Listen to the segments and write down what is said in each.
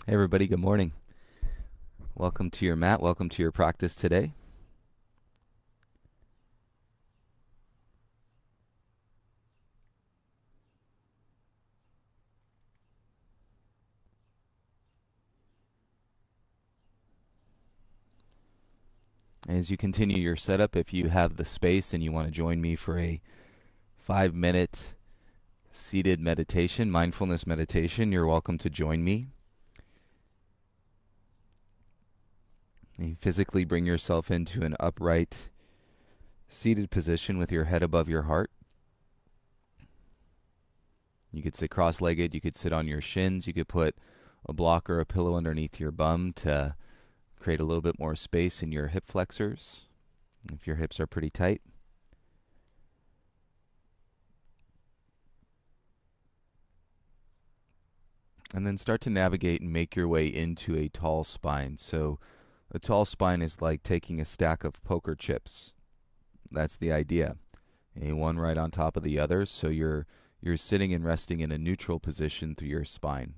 Hey everybody, good morning. Welcome to your mat. Welcome to your practice today. As you continue your setup, if you have the space and you want to join me for a 5 minute seated meditation, mindfulness meditation, you're welcome to join me. You physically bring yourself into an upright seated position with your head above your heart. You could sit cross-legged, you could sit on your shins, you could put a block or a pillow underneath your bum to create a little bit more space in your hip flexors if your hips are pretty tight. And then start to navigate and make your way into a tall spine. So a tall spine is like taking a stack of poker chips. That's the idea. One right on top of the other, so you're sitting and resting in a neutral position through your spine.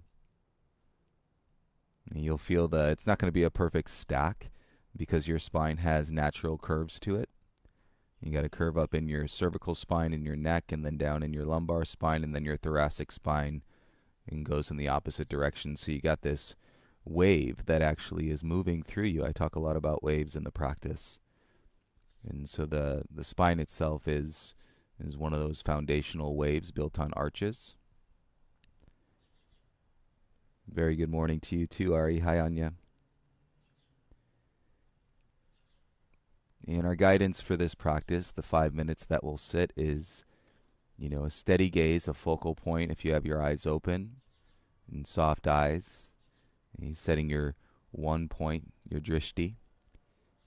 And you'll feel it's not going to be a perfect stack because your spine has natural curves to it. You got to curve up in your cervical spine and your neck, and then down in your lumbar spine, and then your thoracic spine, and goes in the opposite direction. So you got this wave that actually is moving through you. I talk a lot about waves in the practice. And so the spine itself is one of those foundational waves built on arches. Very good morning to you too, Ari. Hi, Anya. And our guidance for this practice, the 5 minutes that we'll sit, is a steady gaze, a focal point if you have your eyes open, and soft eyes. And he's setting your one point, your drishti.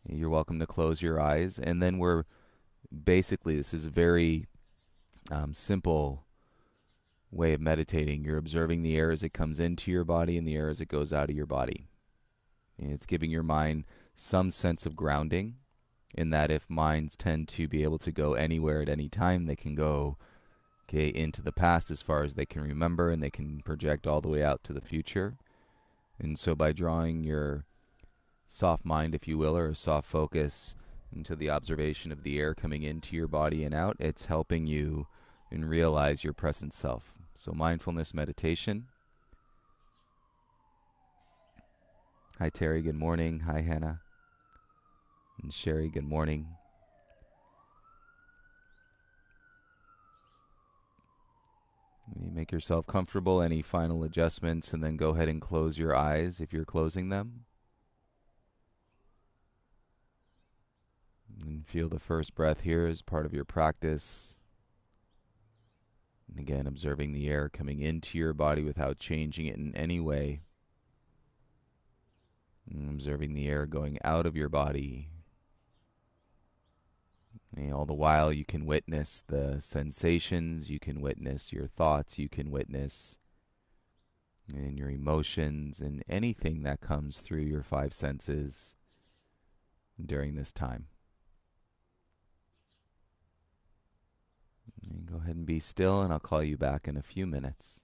And you're welcome to close your eyes. And then this is a very simple way of meditating. You're observing the air as it comes into your body and the air as it goes out of your body. And it's giving your mind some sense of grounding, in that if minds tend to be able to go anywhere at any time, they can go into the past as far as they can remember, and they can project all the way out to the future. And so by drawing your soft mind, if you will, or a soft focus into the observation of the air coming into your body and out, it's helping you and realize your present self. So mindfulness meditation. Hi Terry, good morning. Hi Hannah. And Sherry, good morning. You make yourself comfortable, any final adjustments, and then go ahead and close your eyes if you're closing them. And feel the first breath here as part of your practice. And again, observing the air coming into your body without changing it in any way. And observing the air going out of your body. And all the while you can witness the sensations, you can witness your thoughts, you can witness and your emotions and anything that comes through your five senses during this time. And go ahead and be still, and I'll call you back in a few minutes.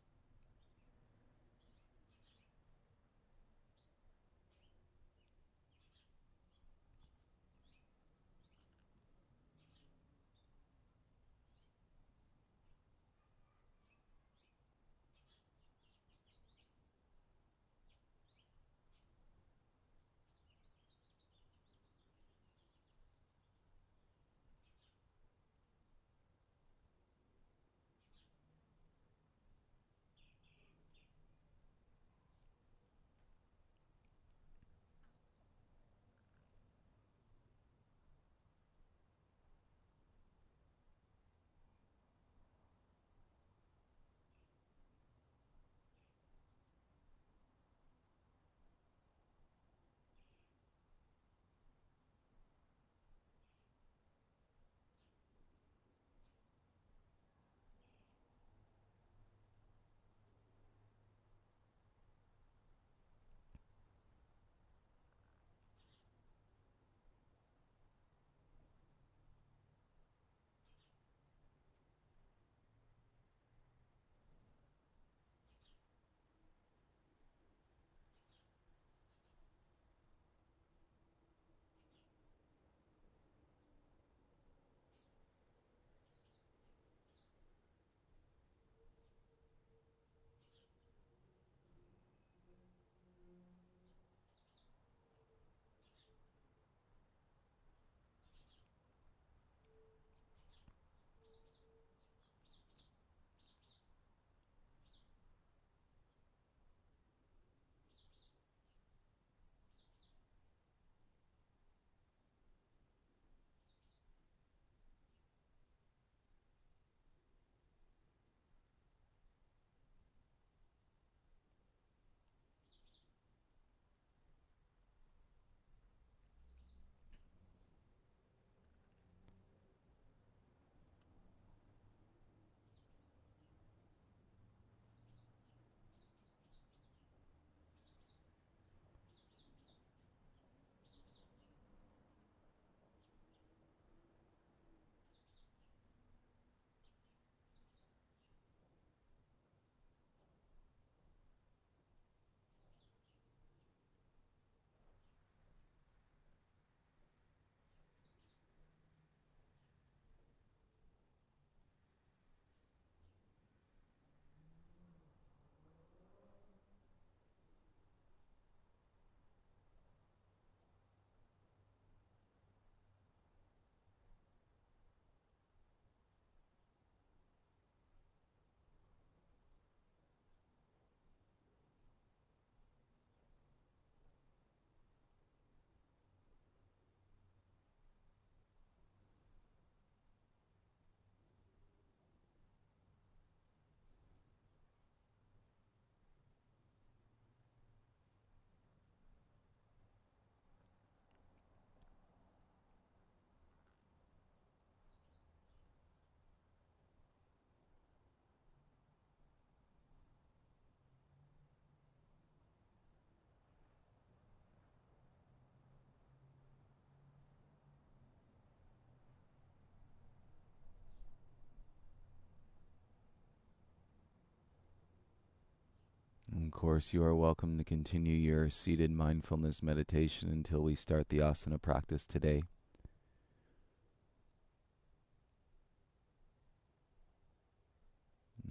of course, you are welcome to continue your seated mindfulness meditation until we start the asana practice today.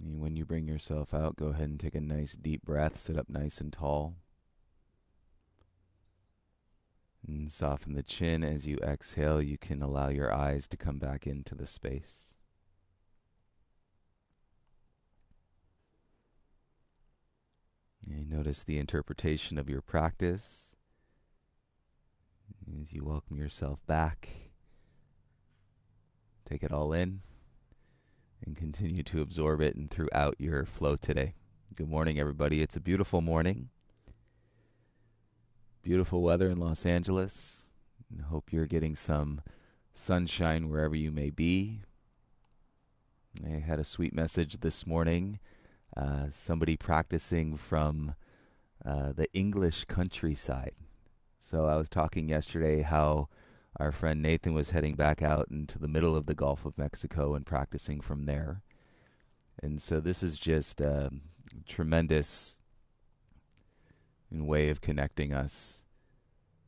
And when you bring yourself out, go ahead and take a nice deep breath, sit up nice and tall. And soften the chin as you exhale. You can allow your eyes to come back into the space. And notice the interpretation of your practice as you welcome yourself back. Take it all in and continue to absorb it and throughout your flow today. Good morning, everybody. It's a beautiful morning. Beautiful weather in Los Angeles. I hope you're getting some sunshine wherever you may be. I had a sweet message this morning. Somebody practicing from the English countryside. So I was talking yesterday how our friend Nathan was heading back out into the middle of the Gulf of Mexico and practicing from there. And so this is just a tremendous way of connecting us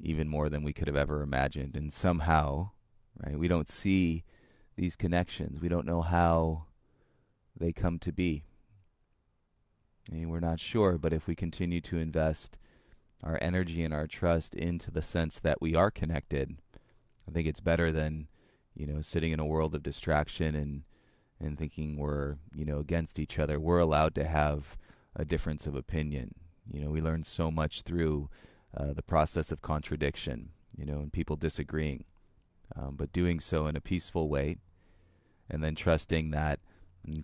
even more than we could have ever imagined. And somehow, right, we don't see these connections. We don't know how they come to be. And we're not sure, but if we continue to invest our energy and our trust into the sense that we are connected, I think it's better than, sitting in a world of distraction and thinking we're, against each other. We're allowed to have a difference of opinion. We learn so much through the process of contradiction, and people disagreeing, but doing so in a peaceful way, and then trusting that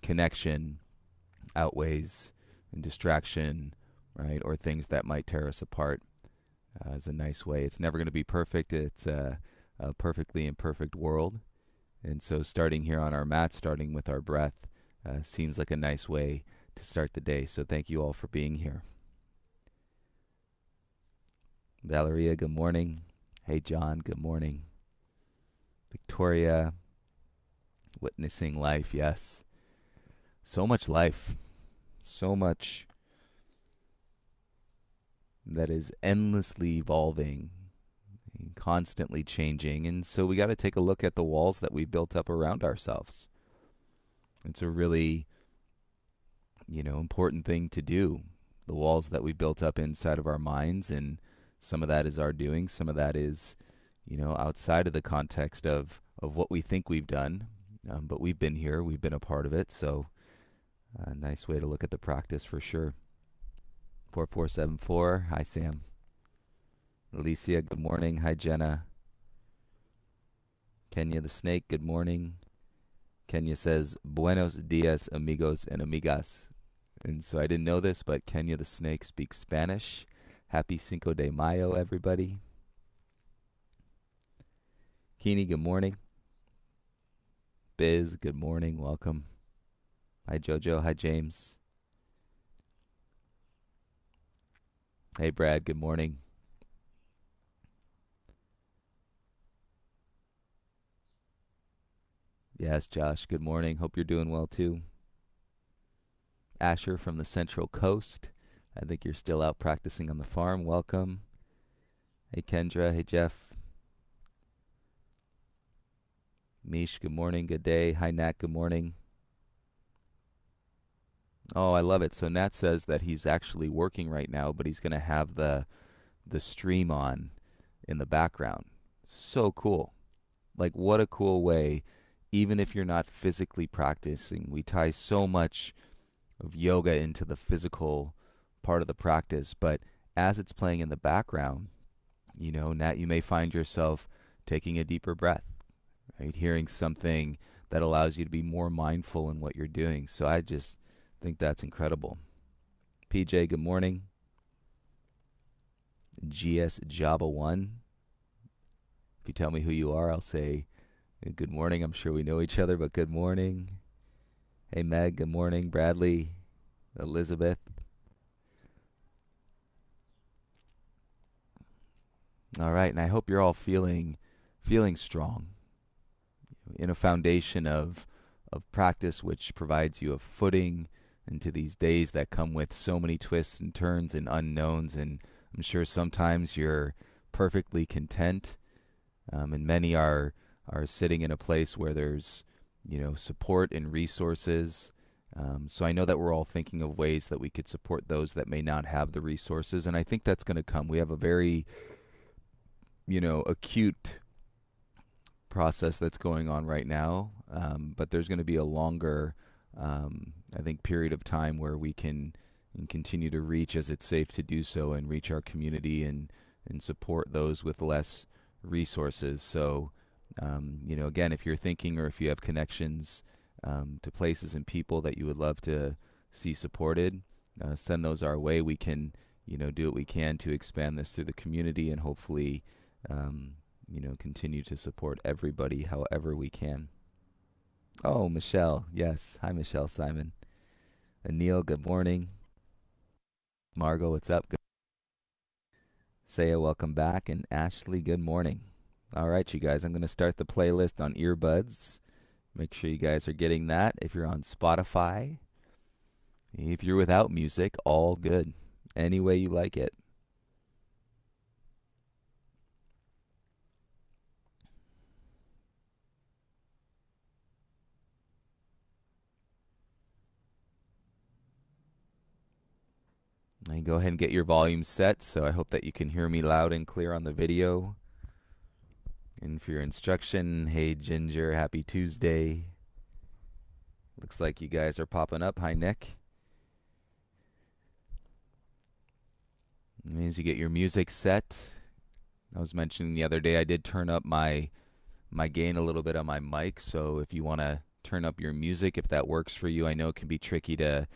connection outweighs distraction, right, or things that might tear us apart. Is a nice way. It's never going to be perfect. It's a perfectly imperfect world. And so starting here on our mat, starting with our breath, seems like a nice way to start the day. So thank you all for being here. Valeria, good morning. Hey, John, good morning. Victoria, witnessing life, yes. So much life. So much that is endlessly evolving, constantly changing, and so we got to take a look at the walls that we built up around ourselves. It's a really, important thing to do. The walls that we built up inside of our minds, and some of that is our doing, some of that is, outside of the context of what we think we've done, but we've been here, we've been a part of it, so a nice way to look at the practice for sure. 4474, hi Sam. Alicia, good morning. Hi Jenna. Kenya the Snake, good morning. Kenya says, Buenos dias, amigos and amigas. And so I didn't know this, but Kenya the Snake speaks Spanish. Happy Cinco de Mayo, everybody. Keeney, good morning. Biz, good morning. Welcome. Hi Jojo. Hi James. Hey Brad, good morning. Yes, Josh, good morning. Hope you're doing well too. Asher from the Central Coast. I think you're still out practicing on the farm. Welcome. Hey Kendra. Hey Jeff. Mish, good morning. Good day. Hi Nat, good morning. Oh, I love it. So Nat says that he's actually working right now, but he's going to have the stream on in the background. So cool. Like, what a cool way, even if you're not physically practicing. We tie so much of yoga into the physical part of the practice, but as it's playing in the background, Nat, you may find yourself taking a deeper breath, right? Hearing something that allows you to be more mindful in what you're doing. So I just think that's incredible. PJ, good morning. GS Java 1. If you tell me who you are, I'll say good morning. I'm sure we know each other, but good morning. Hey Meg, good morning. Bradley, Elizabeth. All right, and I hope you're all feeling strong in a foundation of practice which provides you a footing into these days that come with so many twists and turns and unknowns. And I'm sure sometimes you're perfectly content, and many are sitting in a place where there's support and resources. So I know that we're all thinking of ways that we could support those that may not have the resources, and I think that's going to come. We have a very acute process that's going on right now, but there's going to be a longer, I think, period of time where we can and continue to reach as it's safe to do so, and reach our community and support those with less resources. So, again, if you're thinking or if you have connections to places and people that you would love to see supported, send those our way. We can, do what we can to expand this through the community and hopefully, continue to support everybody however we can. Oh, Michelle. Yes. Hi, Michelle Simon. Anil, good morning. Margot, what's up? Good. Saya, welcome back. And Ashley, good morning. All right, you guys, I'm going to start the playlist on earbuds. Make sure you guys are getting that. If you're on Spotify, if you're without music, all good. Any way you like it. And go ahead and get your volume set, so I hope that you can hear me loud and clear on the video. And for your instruction, hey Ginger, happy Tuesday. Looks like you guys are popping up. Hi Nick. As you get your music set, I was mentioning the other day I did turn up my gain a little bit on my mic, so if you want to turn up your music, if that works for you. I know it can be tricky to,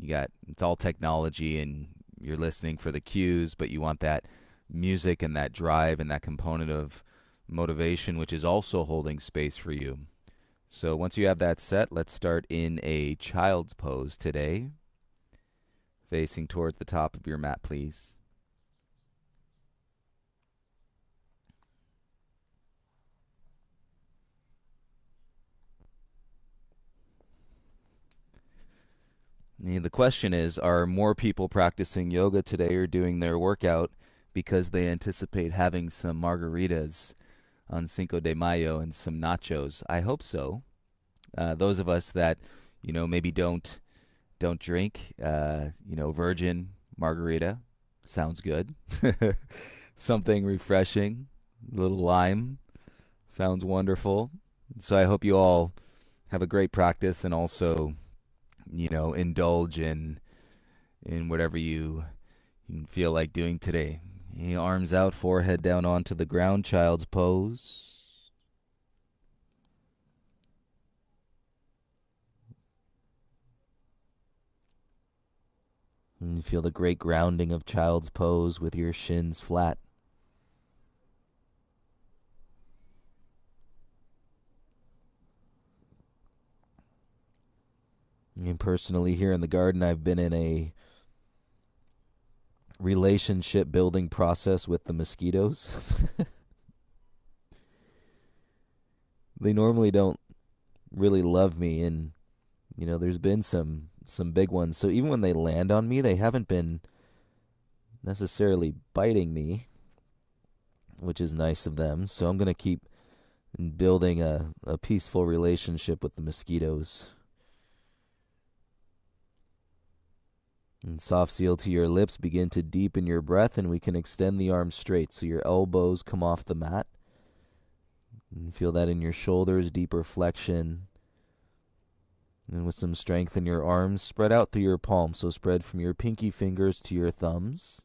it's all technology and you're listening for the cues, but you want that music and that drive and that component of motivation, which is also holding space for you. So once you have that set, let's start in a child's pose today. Facing towards the top of your mat, please. The question is, are more people practicing yoga today or doing their workout because they anticipate having some margaritas on Cinco de Mayo and some nachos? I hope so. Those of us that, maybe don't drink, virgin margarita sounds good. Something refreshing, a little lime sounds wonderful. So I hope you all have a great practice and also, indulge in whatever you feel like doing today. Arms out, forehead down onto the ground, child's pose. And feel the great grounding of child's pose with your shins flat. And personally, here in the garden, I've been in a relationship building process with the mosquitoes. They normally don't really love me, and there's been some big ones. So even when they land on me, they haven't been necessarily biting me, which is nice of them. So I'm going to keep building a peaceful relationship with the mosquitoes. And soft seal to your lips, begin to deepen your breath, and we can extend the arms straight so your elbows come off the mat. And feel that in your shoulders, deeper flexion. And with some strength in your arms, spread out through your palms. So spread from your pinky fingers to your thumbs.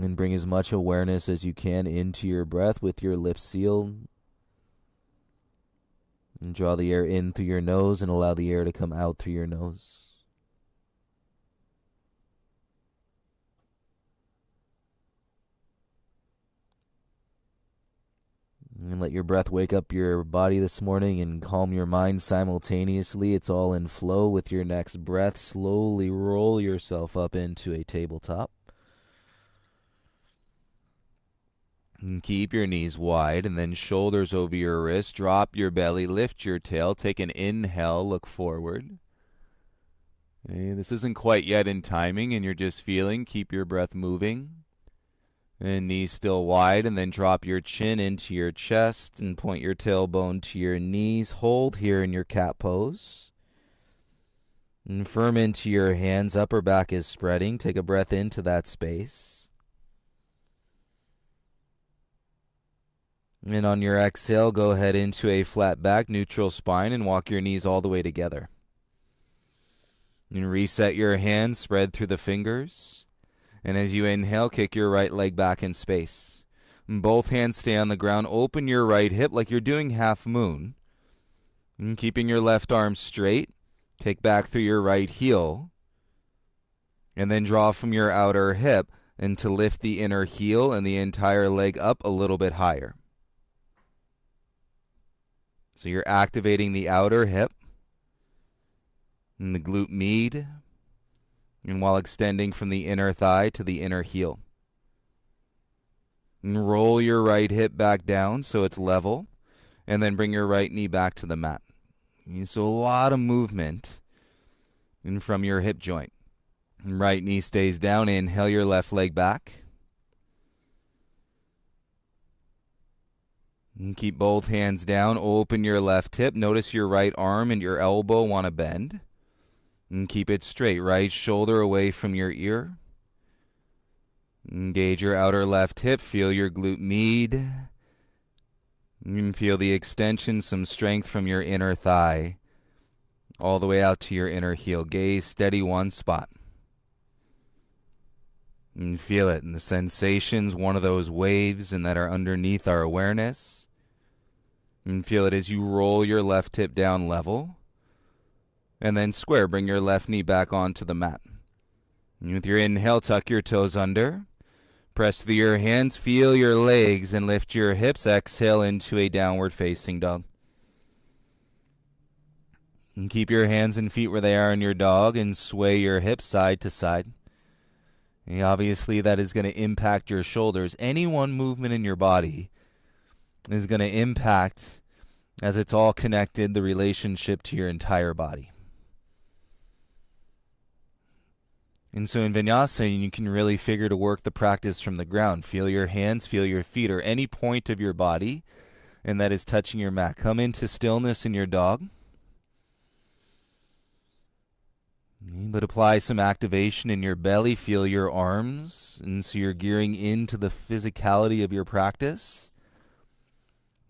And bring as much awareness as you can into your breath with your lips sealed. And draw the air in through your nose and allow the air to come out through your nose. And let your breath wake up your body this morning and calm your mind simultaneously. It's all in flow with your next breath. Slowly roll yourself up into a tabletop. And keep your knees wide, and then shoulders over your wrists. Drop your belly, lift your tail. Take an inhale, look forward. Okay, this isn't quite yet in timing, and you're just feeling. Keep your breath moving. And knees still wide, and then drop your chin into your chest and point your tailbone to your knees. Hold here in your cat pose. And firm into your hands. Upper back is spreading. Take a breath into that space. And on your exhale, go ahead into a flat back, neutral spine, and walk your knees all the way together. And reset your hands, spread through the fingers. And as you inhale, kick your right leg back in space. And both hands stay on the ground. Open your right hip like you're doing half moon. And keeping your left arm straight, kick back through your right heel. And then draw from your outer hip and to lift the inner heel and the entire leg up a little bit higher. So you're activating the outer hip and the glute med, and while extending from the inner thigh to the inner heel. And roll your right hip back down so it's level, and then bring your right knee back to the mat. So a lot of movement from your hip joint. And right knee stays down. Inhale your left leg back. And keep both hands down. Open your left hip. Notice your right arm and your elbow want to bend. And keep it straight. Right shoulder away from your ear. Engage your outer left hip. Feel your glute med. You can feel the extension, some strength from your inner thigh, all the way out to your inner heel. Gaze steady one spot. And feel it. And the sensations, one of those waves and that are underneath our awareness. And feel it as you roll your left hip down level. And then square. Bring your left knee back onto the mat. And with your inhale, tuck your toes under. Press through your hands. Feel your legs and lift your hips. Exhale into a downward facing dog. And keep your hands and feet where they are in your dog and sway your hips side to side. And obviously, that is going to impact your shoulders. Any one movement in your body is going to impact, as it's all connected, the relationship to your entire body. And so in vinyasa, you can really figure to work the practice from the ground. Feel your hands, feel your feet, or any point of your body, and that is touching your mat. Come into stillness in your dog. But apply some activation in your belly. Feel your arms. And so you're gearing into the physicality of your practice.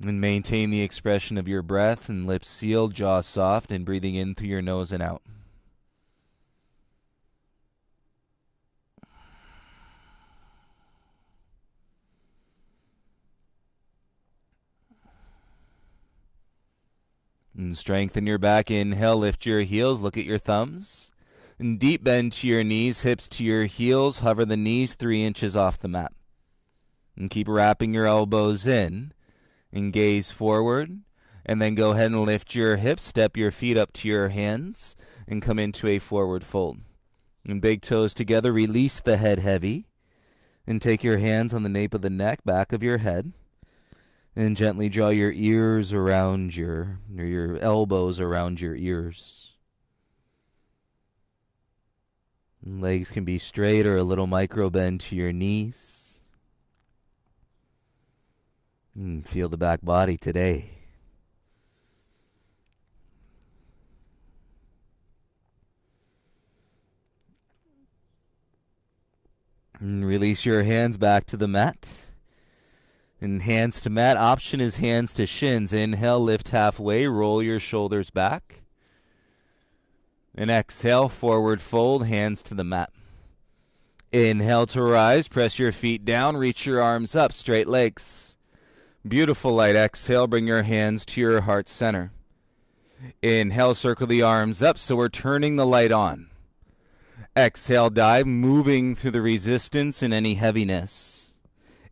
And maintain the expression of your breath and lips sealed, jaw soft, and breathing in through your nose and out. And strengthen your back. Inhale, lift your heels, look at your thumbs. And deep bend to your knees, hips to your heels. Hover the knees 3 inches off the mat. And keep wrapping your elbows in. And gaze forward. And then go ahead and lift your hips. Step your feet up to your hands. And come into a forward fold. And big toes together. Release the head heavy. And take your hands on the nape of the neck, back of your head. And gently draw your ears around your elbows around your ears. Legs can be straight or a little micro bend to your knees. Feel the back body today. And release your hands back to the mat. And hands to mat. Option is hands to shins. Inhale, lift halfway, roll your shoulders back. And exhale, forward fold, hands to the mat. Inhale to rise, press your feet down, reach your arms up, straight legs. Beautiful light. Exhale, bring your hands to your heart center. Inhale, circle the arms up, so we're turning the light on. Exhale, dive, moving through the resistance and any heaviness.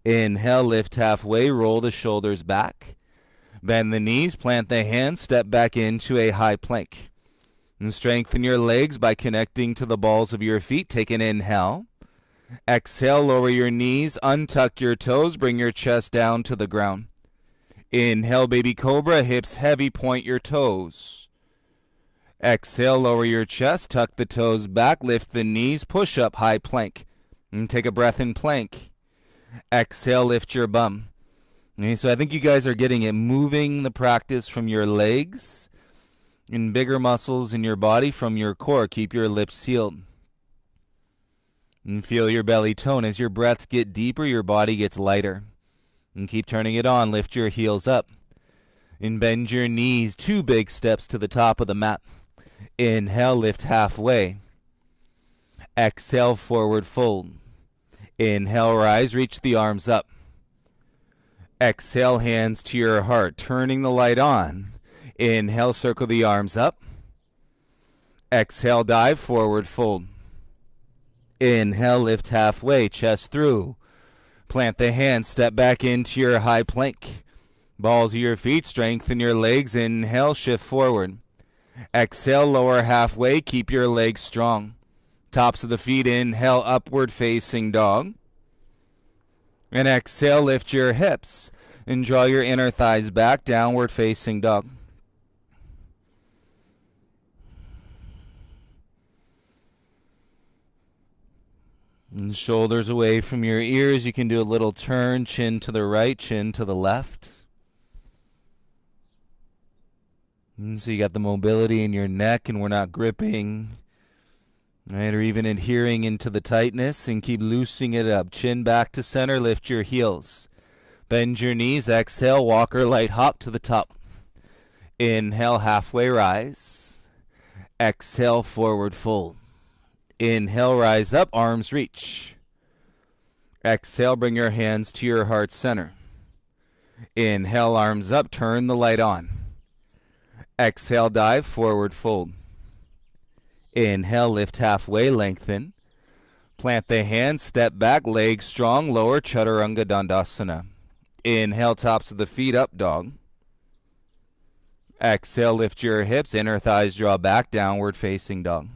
Inhale, lift halfway, roll the shoulders back. Bend the knees, plant the hands, step back into a high plank. And strengthen your legs by connecting to the balls of your feet. Take an inhale. Exhale, lower your knees, untuck your toes, bring your chest down to the ground. Inhale, baby cobra, hips heavy, point your toes. Exhale, lower your chest, tuck the toes back, lift the knees, push up, high plank. And take a breath in plank. Exhale, lift your bum. Okay, so I think you guys are getting it, moving the practice from your legs and bigger muscles in your body from your core. Keep your lips sealed. And feel your belly tone. As your breaths get deeper, your body gets lighter. And keep turning it on. Lift your heels up. And bend your knees. 2 big steps to the top of the mat. Inhale, lift halfway. Exhale, forward fold. Inhale, rise, reach the arms up. Exhale, hands to your heart, turning the light on. Inhale, circle the arms up. Exhale, dive, forward fold. Inhale, lift halfway, chest through. Plant the hands, step back into your high plank. Balls of your feet, strengthen your legs. Inhale, shift forward. Exhale, lower halfway, keep your legs strong. Tops of the feet, inhale, upward facing dog. And exhale, lift your hips and draw your inner thighs back, downward facing dog. And shoulders away from your ears. You can do a little turn, chin to the right, chin to the left. And so you got the mobility in your neck and we're not gripping, right, or even adhering into the tightness, and keep loosening it up. Chin back to center, lift your heels. Bend your knees, exhale, walk or light hop to the top. Inhale, halfway rise. Exhale, forward fold. Inhale, rise up, arms reach. Exhale, bring your hands to your heart center. Inhale, arms up, turn the light on. Exhale, dive, forward fold. Inhale, lift halfway, lengthen. Plant the hands, step back, legs strong, lower chaturanga dandasana. Inhale, tops of the feet up, dog. Exhale, lift your hips, inner thighs draw back, downward facing dog.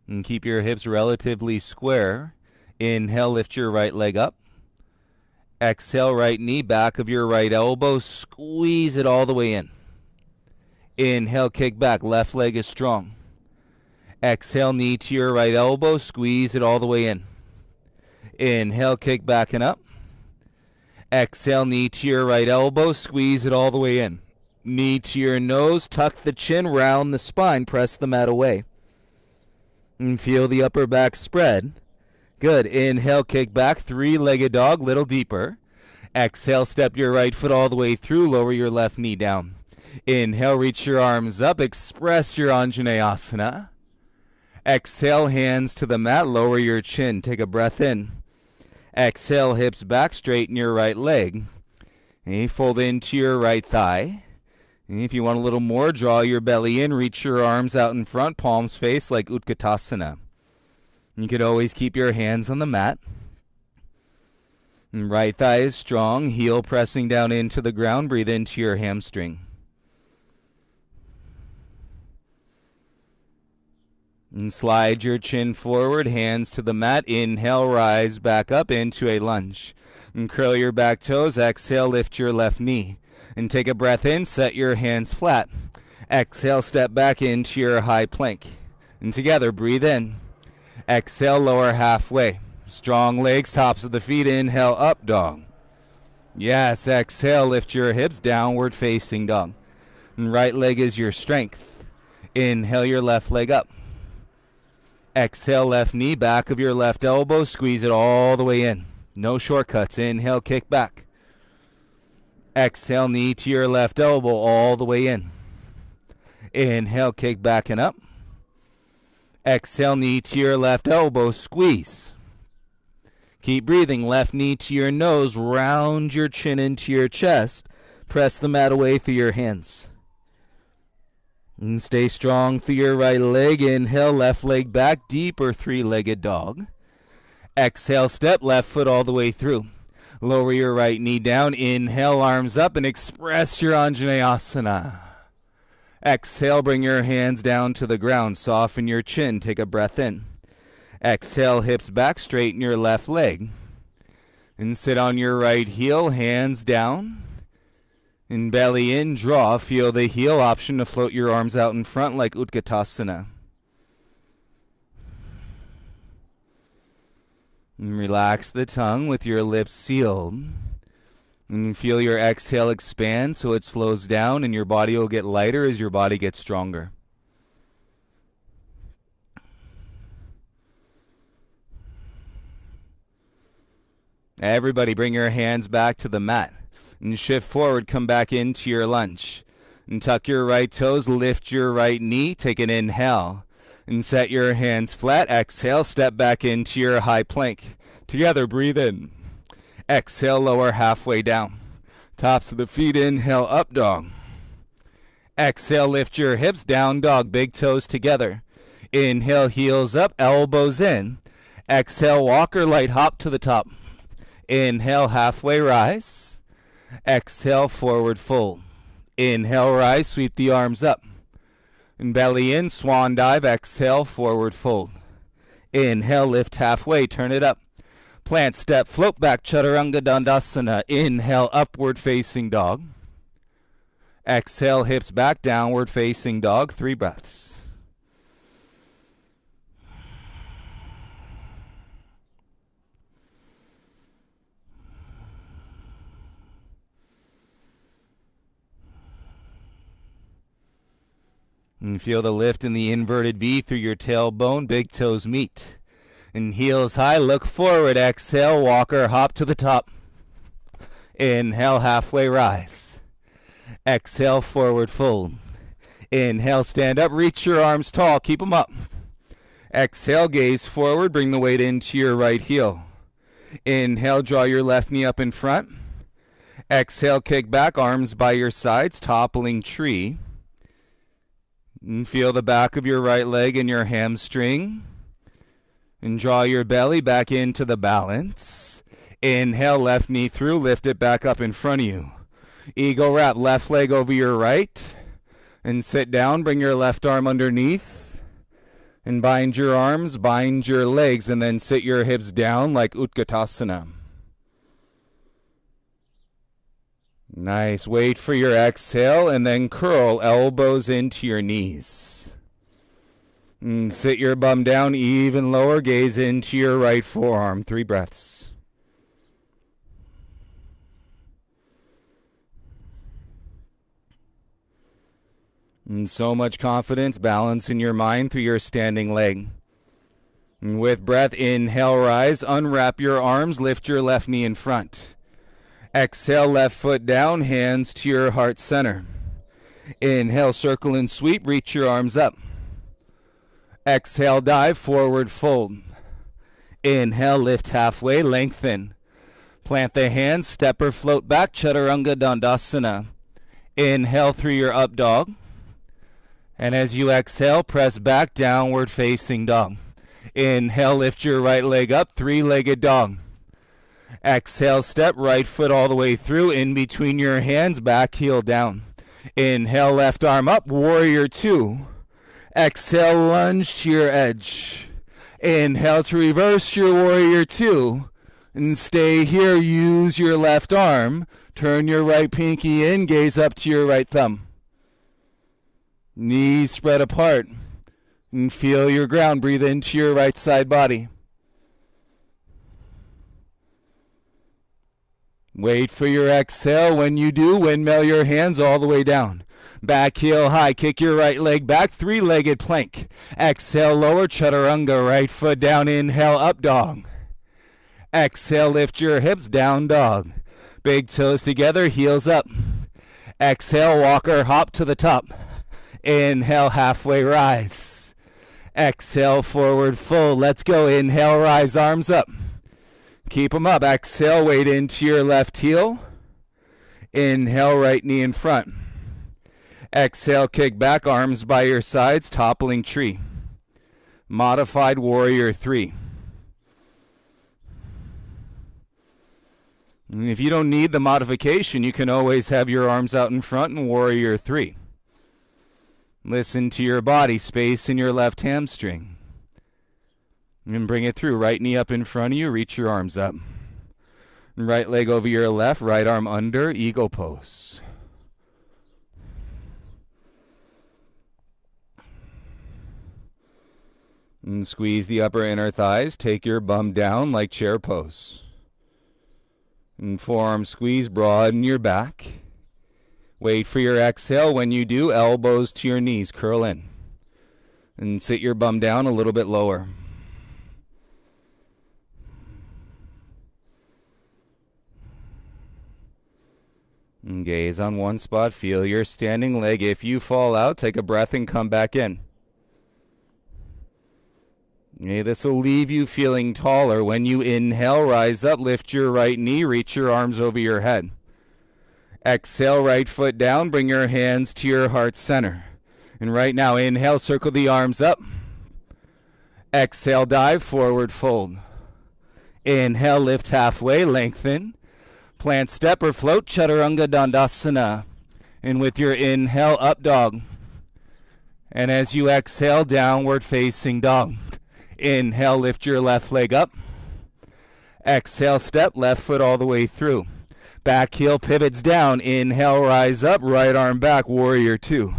And keep your hips relatively square. Inhale, lift your right leg up. Exhale, right knee, back of your right elbow, squeeze it all the way in. Inhale, kick back, left leg is strong. Exhale, knee to your right elbow, squeeze it all the way in. Inhale, kick back and up. Exhale, knee to your right elbow, squeeze it all the way in. Knee to your nose, tuck the chin, round the spine, press the mat away. And feel the upper back spread. Good. Inhale, kick back, 3-legged dog, little deeper. Exhale, step your right foot all the way through, lower your left knee down. Inhale, reach your arms up, express your Anjaneyasana. Exhale, hands to the mat, lower your chin, take a breath in. Exhale, hips back, straighten your right leg. And fold into your right thigh. And if you want a little more, draw your belly in, reach your arms out in front, palms face like Utkatasana. You could always keep your hands on the mat. And right thigh is strong, heel pressing down into the ground, breathe into your hamstring. And slide your chin forward, hands to the mat, inhale, rise back up into a lunge. And curl your back toes, exhale, lift your left knee. And take a breath in, set your hands flat. Exhale, step back into your high plank. And together, breathe in. Exhale, lower halfway. Strong legs, tops of the feet, inhale, up dog. Yes, exhale, lift your hips, downward facing dog. And right leg is your strength. Inhale your left leg up. Exhale, left knee, back of your left elbow, squeeze it all the way in. No shortcuts. Inhale, kick back. Exhale, knee to your left elbow all the way in. Inhale, kick back and up. Exhale, knee to your left elbow, squeeze. Keep breathing, left knee to your nose, round your chin into your chest. Press the mat away through your hands. And stay strong through your right leg. Inhale, left leg back, deeper 3-legged dog. Exhale, step left foot all the way through. Lower your right knee down. Inhale, arms up, and express your Anjaneyasana. Exhale, bring your hands down to the ground. Soften your chin. Take a breath in. Exhale, hips back. Straighten your left leg. And sit on your right heel, hands down. And belly in, draw. Feel the heel. Option to float your arms out in front like Utkatasana. And relax the tongue with your lips sealed. And feel your exhale expand so it slows down and your body will get lighter as your body gets stronger. Everybody bring your hands back to the mat. And shift forward, come back into your lunge. And tuck your right toes, lift your right knee, take an inhale. And set your hands flat. Exhale, step back into your high plank. Together, breathe in. Exhale, lower halfway down. Tops of the feet, inhale, up dog. Exhale, lift your hips, down dog, big toes together. Inhale, heels up, elbows in. Exhale, walk or light hop to the top. Inhale, halfway rise. Exhale, forward fold. Inhale, rise, sweep the arms up. And belly in, swan dive, exhale, forward fold. Inhale, lift halfway, turn it up. Plant, step, float back, Chaturanga Dandasana. Inhale, upward facing dog. Exhale, hips back, downward facing dog. 3 breaths. And feel the lift in the inverted V through your tailbone, big toes meet. And heels high, look forward, exhale, walk or hop to the top. Inhale, halfway rise. Exhale, forward fold. Inhale, stand up, reach your arms tall, keep them up. Exhale, gaze forward, bring the weight into your right heel. Inhale, draw your left knee up in front. Exhale, kick back, arms by your sides, toppling tree. And feel the back of your right leg and your hamstring. And draw your belly back into the balance. Inhale, left knee through, lift it back up in front of you. Eagle wrap, left leg over your right. And sit down, bring your left arm underneath. And bind your arms, bind your legs, and then sit your hips down like Utkatasana. Nice. Wait for your exhale, and then curl elbows into your knees. And sit your bum down even lower, gaze into your right forearm. 3 breaths. And so much confidence, balance in your mind through your standing leg. And with breath, inhale, rise, unwrap your arms, lift your left knee in front. Exhale, left foot down, hands to your heart center. Inhale, circle and sweep, reach your arms up. Exhale, dive, forward fold. Inhale, lift halfway, lengthen. Plant the hands, step or float back, Chaturanga Dandasana. Inhale through your up dog. And as you exhale, press back, downward facing dog. Inhale, lift your right leg up, 3-legged dog. Exhale, step right foot all the way through, in between your hands, back heel down. Inhale, left arm up, warrior 2. Exhale, lunge to your edge. Inhale to reverse your warrior 2. And stay here, use your left arm. Turn your right pinky in, gaze up to your right thumb. Knees spread apart. And feel your ground, breathe into your right side body. Wait for your exhale. When you do, windmill your hands all the way down. Back heel high, kick your right leg back, 3-legged plank. Exhale, lower, Chaturanga, right foot down, inhale, up dog. Exhale, lift your hips, down dog. Big toes together, heels up. Exhale, walk or hop to the top. Inhale, halfway rise. Exhale, forward fold. Let's go. Inhale, rise, arms up. Keep them up. Exhale, weight into your left heel. Inhale, right knee in front. Exhale, kick back, arms by your sides, toppling tree. Modified warrior 3. And if you don't need the modification, you can always have your arms out in front in Warrior 3. Listen to your body space in your left hamstring. And bring it through. Right knee up in front of you, reach your arms up. Right leg over your left, right arm under, eagle pose. And squeeze the upper inner thighs, take your bum down like chair pose. And forearm squeeze, broaden your back. Wait for your exhale. When you do, elbows to your knees, curl in. And sit your bum down a little bit lower. And gaze on one spot. Feel your standing leg. If you fall out, take a breath and come back in. Okay, this will leave you feeling taller. When you inhale, rise up, lift your right knee, reach your arms over your head. Exhale, right foot down, bring your hands to your heart center. And right now, inhale, circle the arms up. Exhale, dive, forward fold. Inhale, lift halfway, lengthen. Plant, step, or float, Chaturanga Dandasana. And with your inhale, up dog. And as you exhale, downward facing dog. Inhale, lift your left leg up. Exhale, step, left foot all the way through. Back heel pivots down. Inhale, rise up, right arm back, Warrior 2.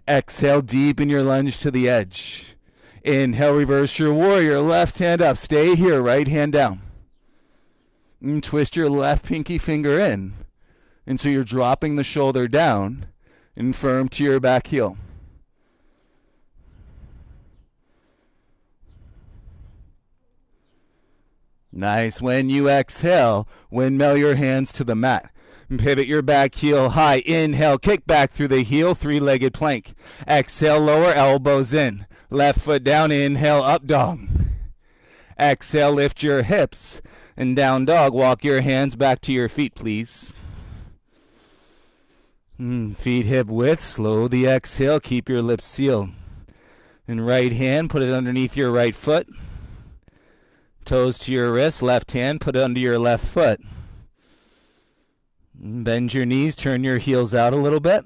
Exhale, deepen your lunge to the edge. Inhale, reverse your warrior, left hand up. Stay here, right hand down. And twist your left pinky finger in. And so you're dropping the shoulder down and firm to your back heel. Nice. When you exhale, windmill your hands to the mat. Pivot your back heel high. Inhale, kick back through the heel, three-legged plank. Exhale, lower elbows in. Left foot down. Inhale, up dog. Exhale, lift your hips. And down dog, walk your hands back to your feet, please. Feet hip width, slow the exhale, keep your lips sealed. And right hand, put it underneath your right foot. Toes to your wrist, left hand, put it under your left foot. Bend your knees, turn your heels out a little bit.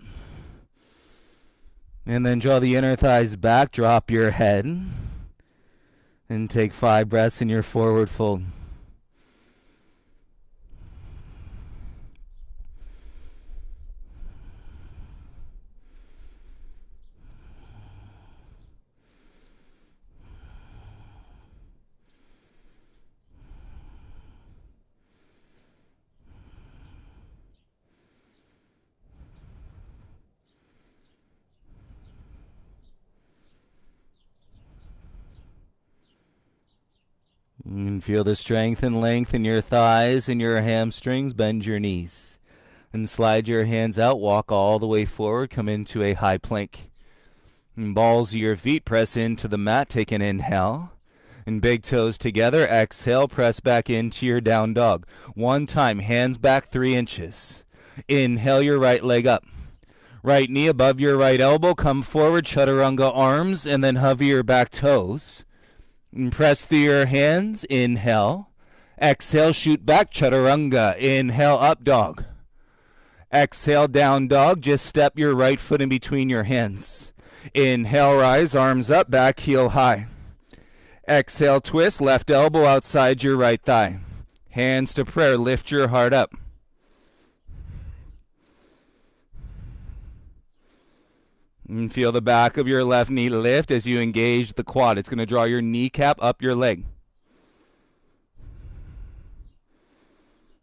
And then draw the inner thighs back, drop your head. And take 5 breaths in your forward fold. And feel the strength and length in your thighs and your hamstrings. Bend your knees. And slide your hands out. Walk all the way forward. Come into a high plank. And balls of your feet press into the mat. Take an inhale. And big toes together. Exhale. Press back into your down dog. One time. Hands back 3 inches. Inhale your right leg up. Right knee above your right elbow. Come forward. Chaturanga arms. And then hover your back toes. And press through your hands. Inhale. Exhale, shoot back, Chaturanga. Inhale, up dog. Exhale, down dog. Just step your right foot in between your hands. Inhale, rise, arms up, back heel high. Exhale, twist, left elbow outside your right thigh. Hands to prayer, lift your heart up. And feel the back of your left knee lift as you engage the quad. It's going to draw your kneecap up your leg.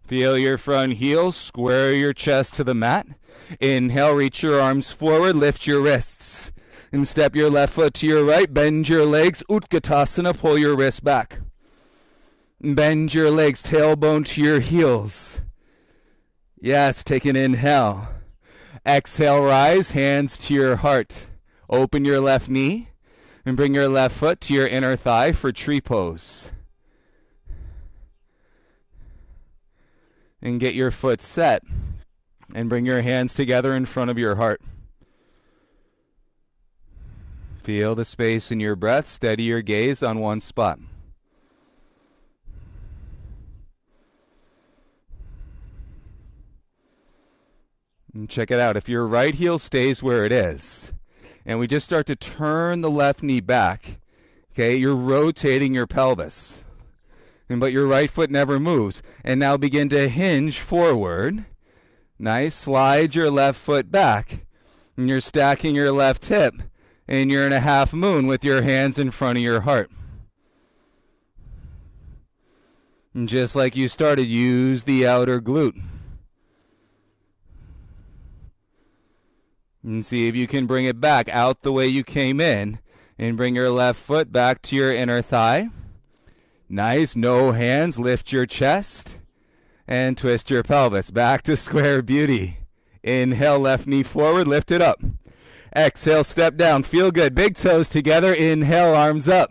Feel your front heel, square your chest to the mat. Inhale, reach your arms forward, lift your wrists. And step your left foot to your right, bend your legs, Utkatasana, pull your wrists back. Bend your legs, tailbone to your heels. Yes, take an inhale. Exhale, rise, hands to your heart. Open your left knee and bring your left foot to your inner thigh for tree pose. And get your foot set and bring your hands together in front of your heart. Feel the space in your breath. Steady your gaze on one spot. And check it out. If your right heel stays where it is, and we just start to turn the left knee back, okay, you're rotating your pelvis. But your right foot never moves. And now begin to hinge forward. Nice. Slide your left foot back. And you're stacking your left hip. And you're in a half moon with your hands in front of your heart. And just like you started, use the outer glute. And see if you can bring it back out the way you came in. And bring your left foot back to your inner thigh. Nice. No hands. Lift your chest. And twist your pelvis. Back to square beauty. Inhale, left knee forward. Lift it up. Exhale, step down. Feel good. Big toes together. Inhale, arms up.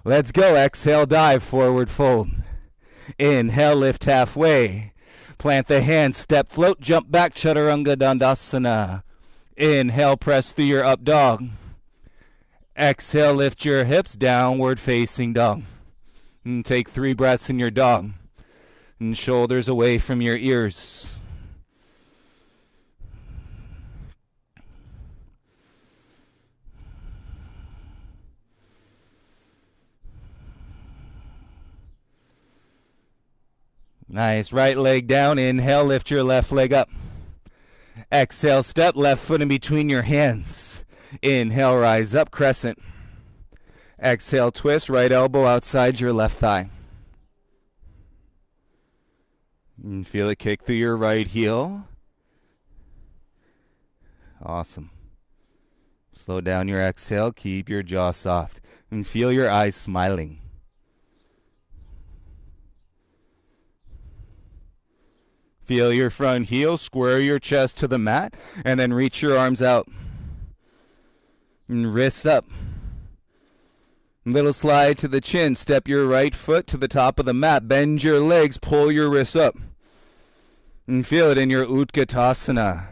Let's go. Exhale, dive. Forward fold. Inhale, lift halfway. Plant the hands. Step, float, jump back. Chaturanga Dandasana. Inhale, press through your up dog. Exhale, lift your hips. Downward facing dog. And take 3 breaths in your dog. And shoulders away from your ears. Nice. Right leg down. Inhale, lift your left leg up. Exhale, step left foot in between your hands. Inhale, rise up, crescent. Exhale, twist, right elbow outside your left thigh. And feel it kick through your right heel. Awesome. Slow down your exhale, keep your jaw soft, and feel your eyes smiling. Feel your front heel, square your chest to the mat, and then reach your arms out. And wrists up. Little slide to the chin. Step your right foot to the top of the mat. Bend your legs. Pull your wrists up. And feel it in your Utkatasana.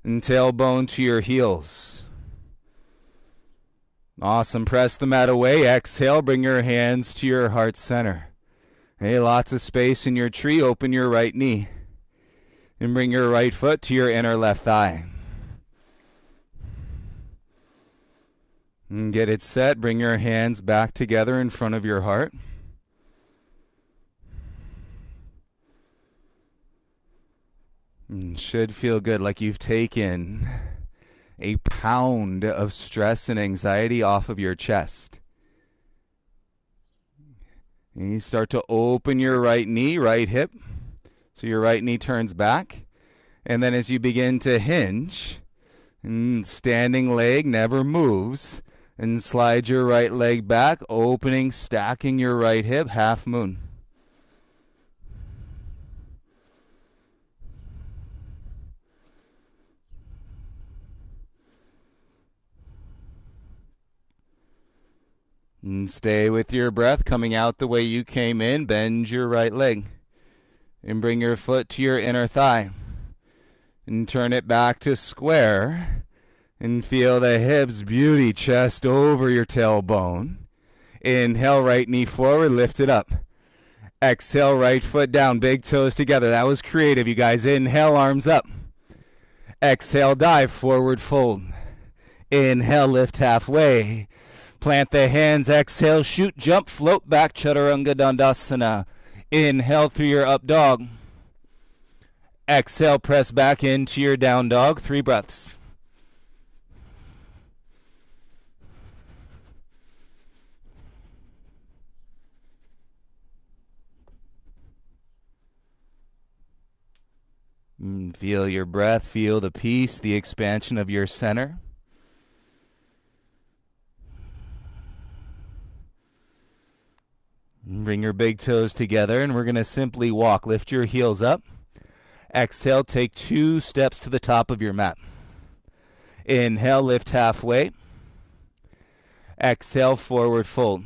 And tailbone to your heels. Awesome. Press the mat away. Exhale. Bring your hands to your heart center. Hey, lots of space in your tree. Open your right knee. And bring your right foot to your inner left thigh. And get it set. Bring your hands back together in front of your heart. And should feel good, like you've taken a pound of stress and anxiety off of your chest. And you start to open your right knee, right hip. So your right knee turns back. And then as you begin to hinge, standing leg never moves. And slide your right leg back, opening, stacking your right hip, half moon. And stay with your breath, coming out the way you came in. Bend your right leg. And bring your foot to your inner thigh. And turn it back to square. And feel the hips, beauty, chest over your tailbone. Inhale, right knee forward, lift it up. Exhale, right foot down, big toes together. That was creative, you guys. Inhale, arms up. Exhale, dive, forward fold. Inhale, lift halfway. Plant the hands, exhale, shoot, jump, float back, Chaturanga Dandasana. Inhale through your up dog. Exhale, press back into your down dog. 3 breaths. Feel your breath, feel the peace, the expansion of your center. Bring your big toes together, and we're going to simply walk. Lift your heels up. Exhale, take 2 steps to the top of your mat. Inhale, lift halfway. Exhale, forward fold.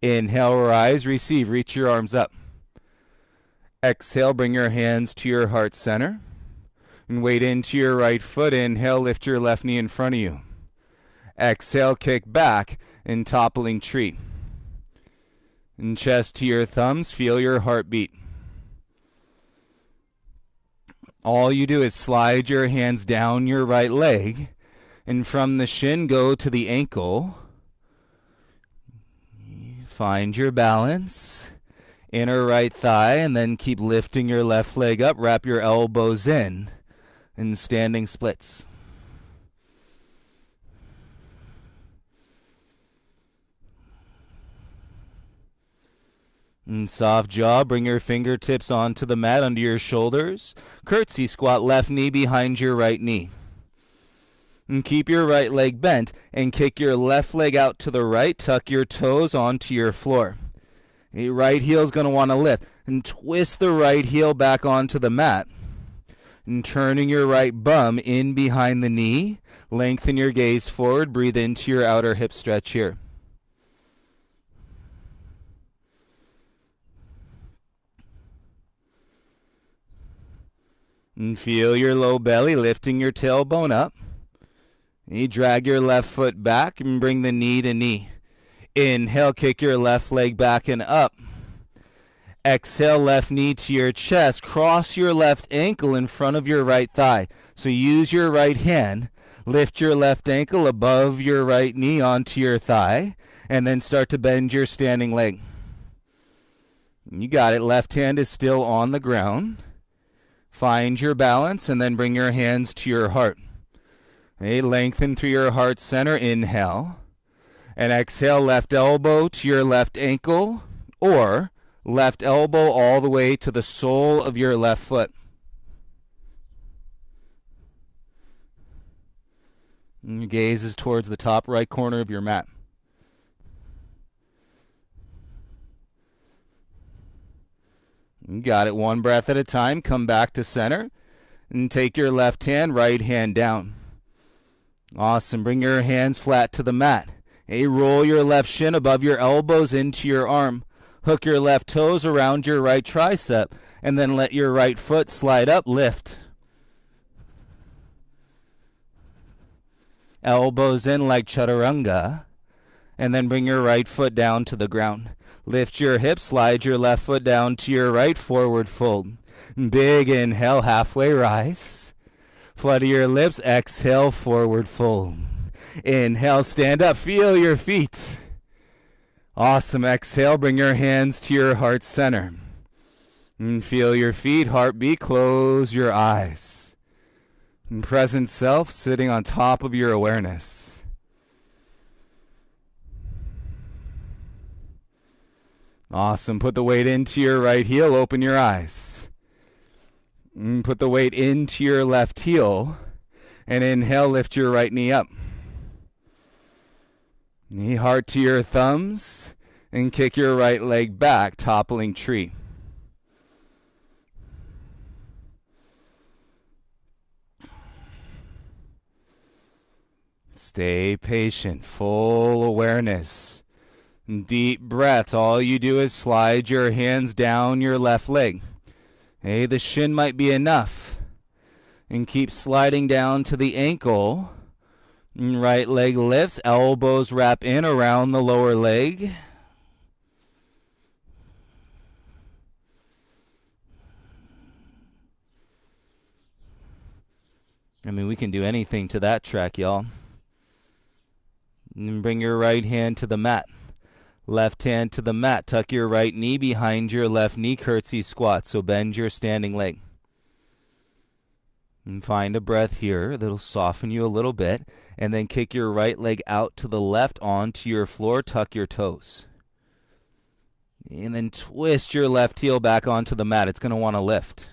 Inhale, rise, receive, reach your arms up. Exhale, bring your hands to your heart center. And weight into your right foot. Inhale, lift your left knee in front of you. Exhale, kick back in toppling tree. And chest to your thumbs, feel your heartbeat. All you do is slide your hands down your right leg, and from the shin go to the ankle. Find your balance, inner right thigh, and then keep lifting your left leg up. Wrap your elbows in standing splits. And soft jaw, bring your fingertips onto the mat under your shoulders. Curtsy squat, left knee behind your right knee. And keep your right leg bent and kick your left leg out to the right. Tuck your toes onto your floor. Your right heel is going to want to lift. And twist the right heel back onto the mat. And turning your right bum in behind the knee. Lengthen your gaze forward. Breathe into your outer hip stretch here. And feel your low belly lifting your tailbone up. You drag your left foot back and bring the knee to knee. Inhale, kick your left leg back and up. Exhale, left knee to your chest. Cross your left ankle in front of your right thigh. So use your right hand. Lift your left ankle above your right knee onto your thigh. And then start to bend your standing leg. You got it. Left hand is still on the ground. Find your balance and then bring your hands to your heart. Okay, lengthen through your heart center. Inhale. And exhale, left elbow to your left ankle or left elbow all the way to the sole of your left foot. And your gaze is towards the top right corner of your mat. You got it. One breath at a time. Come back to center and take your left hand, right hand down. Awesome. Bring your hands flat to the mat. Hey, roll your left shin above your elbows into your arm. Hook your left toes around your right tricep, and then let your right foot slide up. Lift. Elbows in like chaturanga, and then bring your right foot down to the ground. Lift your hips, slide your left foot down to your right, forward fold. Big inhale, halfway rise. Flutter your lips, exhale, forward fold. Inhale, stand up, feel your feet. Awesome, exhale, bring your hands to your heart center. And feel your feet, heartbeat, close your eyes. And present self sitting on top of your awareness. Awesome, put the weight into your right heel, open your eyes. And put the weight into your left heel, and inhale, lift your right knee up. Knee heart to your thumbs, and kick your right leg back, toppling tree. Stay patient, full awareness. Deep breath. All you do is slide your hands down your left leg. Hey, the shin might be enough. And keep sliding down to the ankle. And right leg lifts, elbows wrap in around the lower leg. I mean, we can do anything to that track, y'all. And bring your right hand to the mat. Left hand to the mat. Tuck your right knee behind your left knee. Curtsy squat. So bend your standing leg. And find a breath here that'll soften you a little bit. And then kick your right leg out to the left onto your floor. Tuck your toes. And then twist your left heel back onto the mat. It's going to want to lift.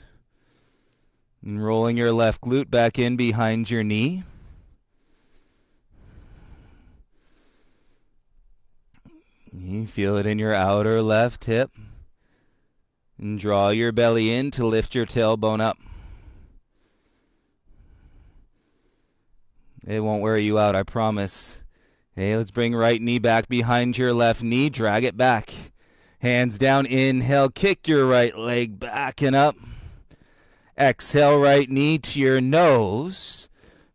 And rolling your left glute back in behind your knee. You feel it in your outer left hip. And draw your belly in to lift your tailbone up. It won't wear you out, I promise. Hey, let's bring right knee back behind your left knee. Drag it back. Hands down. Inhale, kick your right leg back and up. Exhale, right knee to your nose.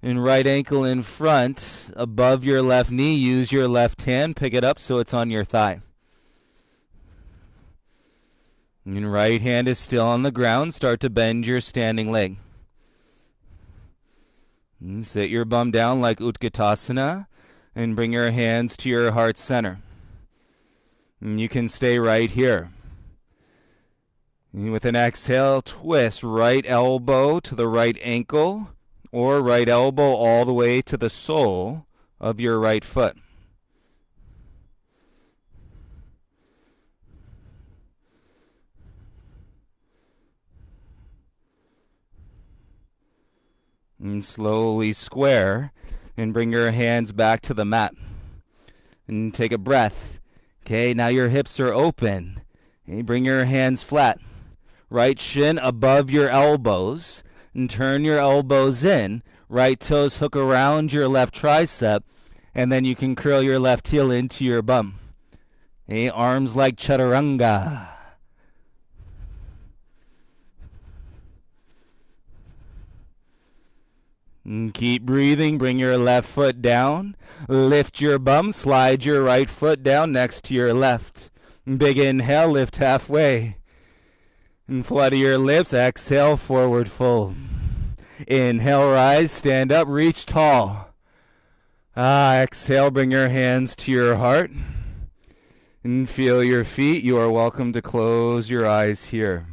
And right ankle in front, above your left knee. Use your left hand. Pick it up so it's on your thigh. And right hand is still on the ground. Start to bend your standing leg. And sit your bum down like Utkatasana and bring your hands to your heart center. And you can stay right here. And with an exhale, twist right elbow to the right ankle or right elbow all the way to the sole of your right foot. And slowly square and bring your hands back to the mat. And take a breath. Okay, now your hips are open. Okay, bring your hands flat. Right shin above your elbows. And turn your elbows in. Right toes hook around your left tricep. And then you can curl your left heel into your bum. Okay, arms like chaturanga. And keep breathing. Bring your left foot down. Lift your bum. Slide your right foot down next to your left. Big inhale. Lift halfway. And flutter your lips. Exhale. Forward fold. Inhale. Rise. Stand up. Reach tall. Exhale. Bring your hands to your heart. And feel your feet. You are welcome to close your eyes here.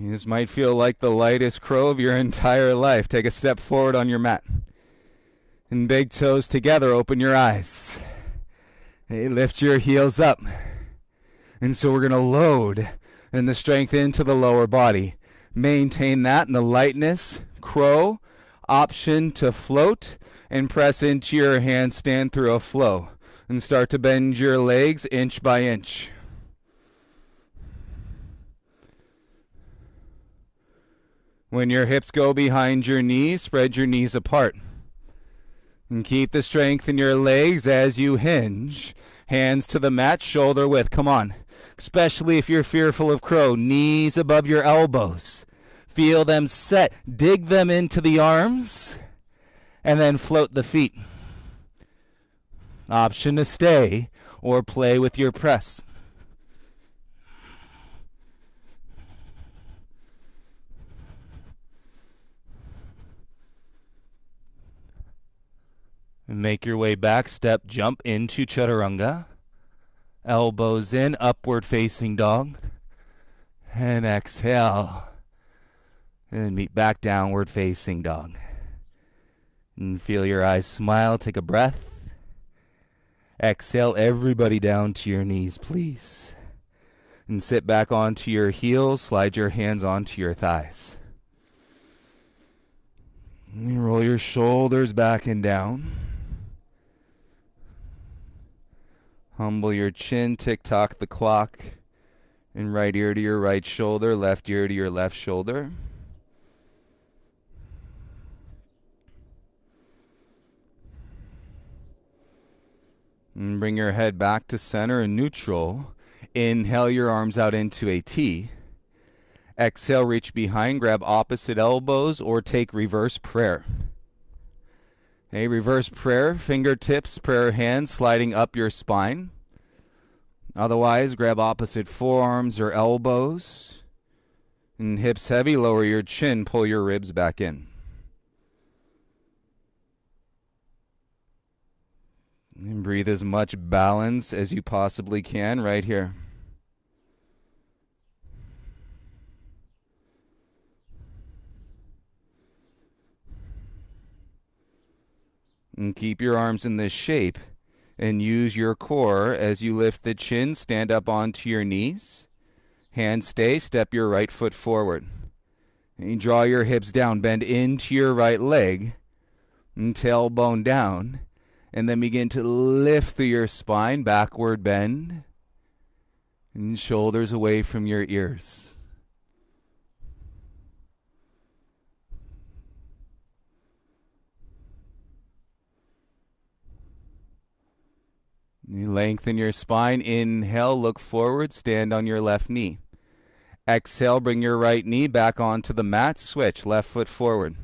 This might feel like the lightest crow of your entire life. Take a step forward on your mat. And big toes together, open your eyes. Hey, lift your heels up. And so we're going to load and the strength into the lower body. Maintain that in the lightness, crow, option to float, and press into your handstand through a flow. And start to bend your legs inch by inch. When your hips go behind your knees, spread your knees apart. And keep the strength in your legs as you hinge. Hands to the mat, shoulder width. Come on. Especially if you're fearful of crow. Knees above your elbows. Feel them set. Dig them into the arms. And then float the feet. Option to stay or play with your press. Make your way back, step, jump into chaturanga. Elbows in, upward facing dog. And exhale. And meet back, downward facing dog. And feel your eyes smile, take a breath. Exhale, everybody down to your knees, please. And sit back onto your heels, slide your hands onto your thighs. And roll your shoulders back and down. Humble your chin, tick-tock the clock. And right ear to your right shoulder, left ear to your left shoulder. And bring your head back to center and neutral. Inhale your arms out into a T. Exhale, reach behind, grab opposite elbows, or take reverse prayer. A reverse prayer, fingertips, prayer hands sliding up your spine. Otherwise, grab opposite forearms or elbows. And hips heavy, lower your chin, pull your ribs back in. And breathe as much balance as you possibly can right here. And keep your arms in this shape and use your core as you lift the chin, stand up onto your knees. Hands stay, step your right foot forward. And you draw your hips down, bend into your right leg, and tailbone down. And then begin to lift through your spine, backward bend, and shoulders away from your ears. You lengthen your spine. Inhale, look forward, stand on your left knee. Exhale, bring your right knee back onto the mat. Switch, left foot forward.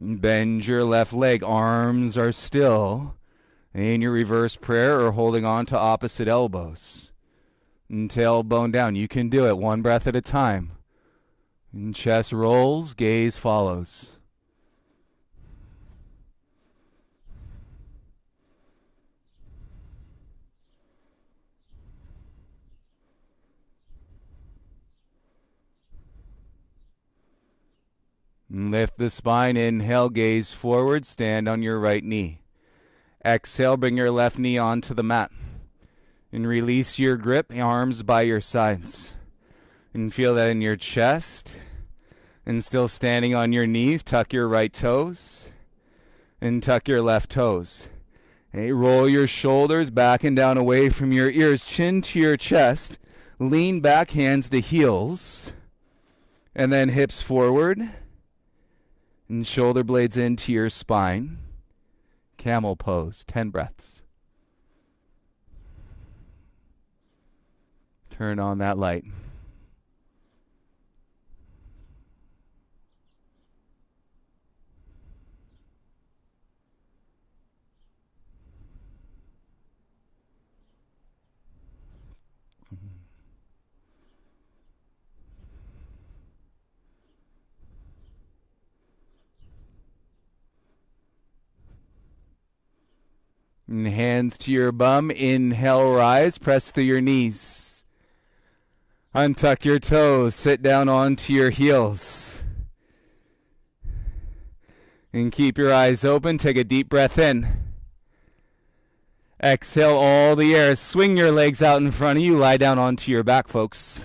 Bend your left leg. Arms are still. In your reverse prayer or holding on to opposite elbows. And tailbone down. You can do it one breath at a time. And chest rolls, gaze follows. Lift the spine, inhale, gaze forward, stand on your right knee. Exhale, bring your left knee onto the mat. And release your grip, arms by your sides. And feel that in your chest. And still standing on your knees, tuck your right toes. And tuck your left toes. Hey, roll your shoulders back and down away from your ears, chin to your chest. Lean back, hands to heels. And then hips forward. And shoulder blades into your spine. Camel pose, 10 breaths. Turn on that light. And hands to your bum. Inhale, rise. Press through your knees. Untuck your toes. Sit down onto your heels. And keep your eyes open. Take a deep breath in. Exhale all the air. Swing your legs out in front of you. Lie down onto your back, folks.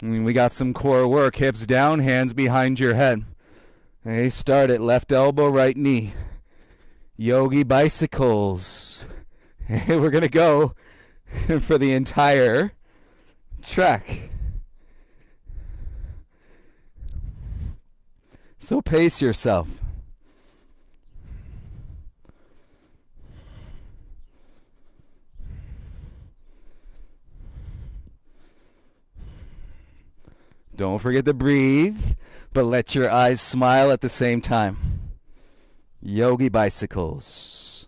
And we got some core work. Hips down, hands behind your head. Okay, start at left elbow, right knee. Yogi Bicycles. We're going to go for the entire trek. So pace yourself. Don't forget to breathe, but let your eyes smile at the same time. Yogi Bicycles.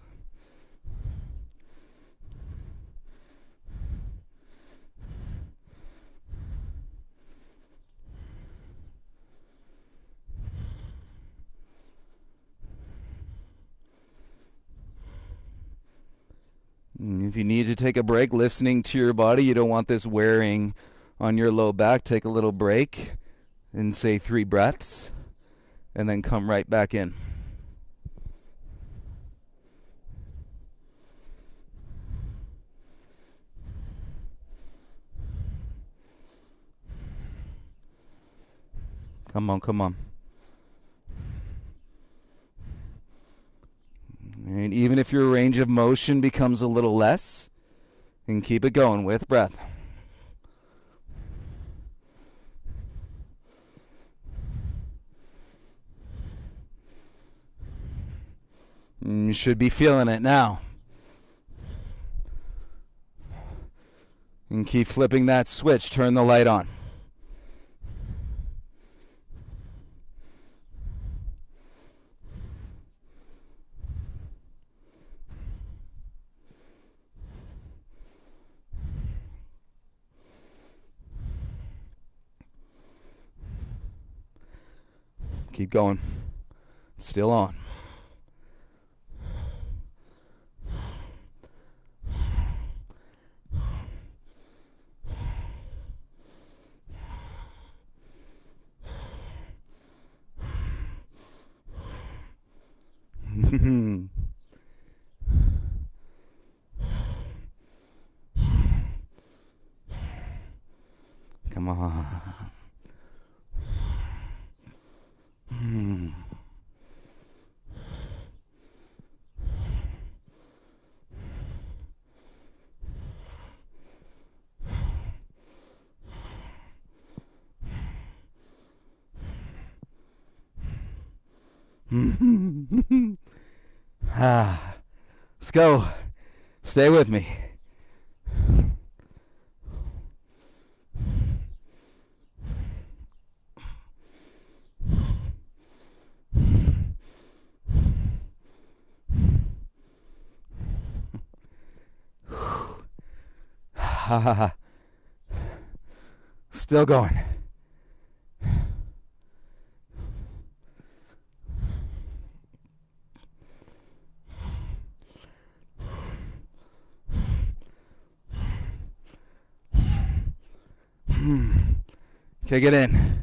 If you need to take a break listening to your body, you don't want this wearing on your low back, take a little break and say 3 breaths and then come right back in. Come on, come on. And even if your range of motion becomes a little less, and keep it going with breath. You should be feeling it now. And keep flipping that switch. Turn the light on. Keep going. Still on. Come on. Let's go. Stay with me. Still going. Okay, get in.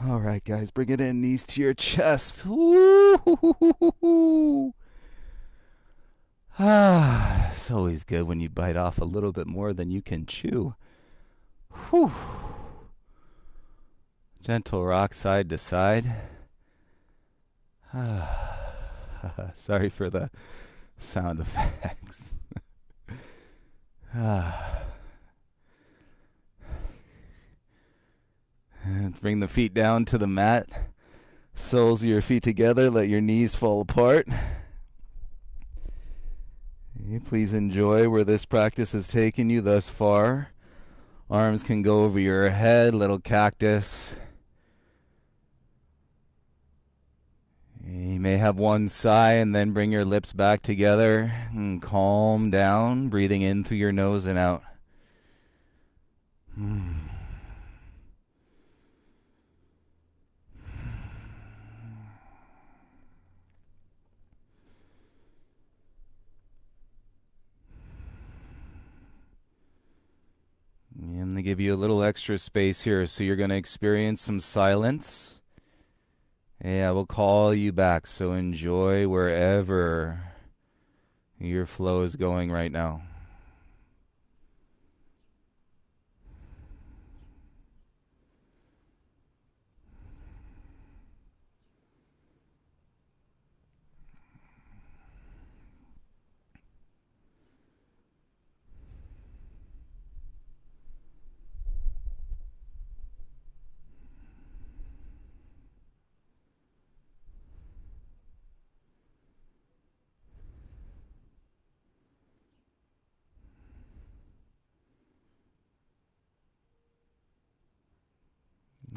All right, guys, bring it in, knees to your chest. Woo! It's always good when you bite off a little bit more than you can chew. Whew. Gentle rock side to side. Sorry for the sound effects. And bring the feet down to the mat. Soles of your feet together. Let your knees fall apart. Please enjoy where this practice has taken you thus far. Arms can go over your head, little cactus. You may have one sigh and then bring your lips back together and calm down, breathing in through your nose and out. I'm going to give you a little extra space here, so you're going to experience some silence. Yeah, we'll call you back, so enjoy wherever your flow is going right now.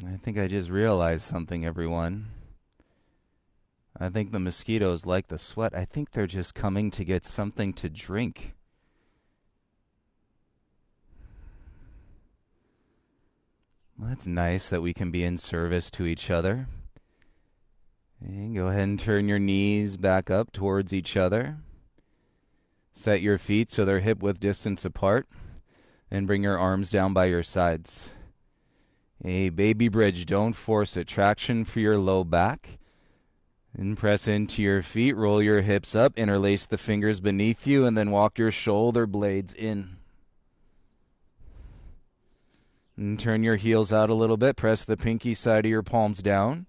I think I just realized something, everyone. I think the mosquitoes like the sweat. I think they're just coming to get something to drink. Well, that's nice that we can be in service to each other. And go ahead and turn your knees back up towards each other. Set your feet so they're hip-width distance apart. And bring your arms down by your sides. A baby bridge, don't force it. Traction for your low back. And press into your feet, roll your hips up, interlace the fingers beneath you, and then walk your shoulder blades in. And turn your heels out a little bit, press the pinky side of your palms down.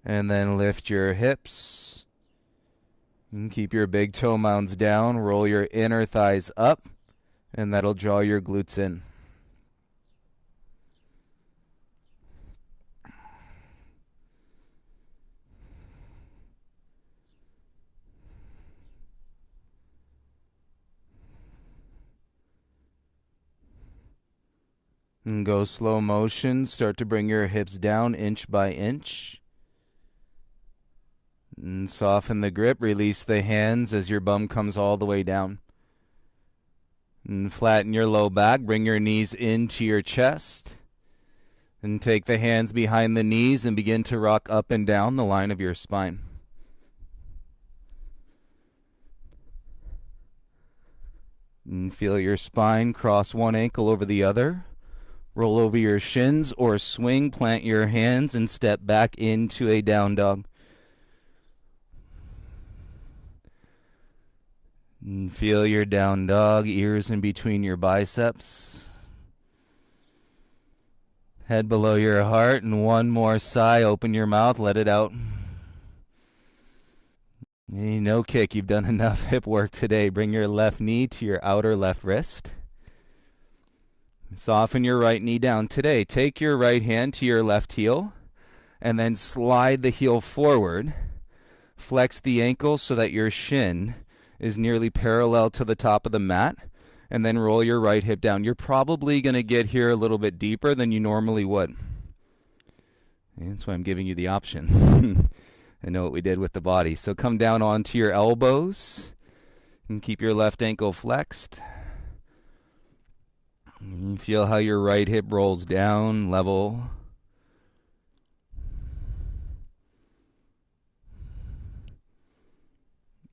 And then lift your hips. And keep your big toe mounds down, roll your inner thighs up, and that'll draw your glutes in. And go slow motion. Start to bring your hips down inch by inch. And soften the grip. Release the hands as your bum comes all the way down. And flatten your low back. Bring your knees into your chest. And take the hands behind the knees and begin to rock up and down the line of your spine. And feel your spine cross one ankle over the other. Roll over your shins or swing, plant your hands, and step back into a down dog. And feel your down dog, ears in between your biceps. Head below your heart, and one more sigh. Open your mouth, let it out. Hey, no kick. You've done enough hip work today. Bring your left knee to your outer left wrist. Soften your right knee down. Today, take your right hand to your left heel and then slide the heel forward. Flex the ankle so that your shin is nearly parallel to the top of the mat, and then roll your right hip down. You're probably going to get here a little bit deeper than you normally would. And that's why I'm giving you the option. I know what we did with the body. So come down onto your elbows and keep your left ankle flexed. You feel how your right hip rolls down, level.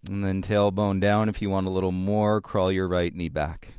And then tailbone down. If you want a little more, crawl your right knee back.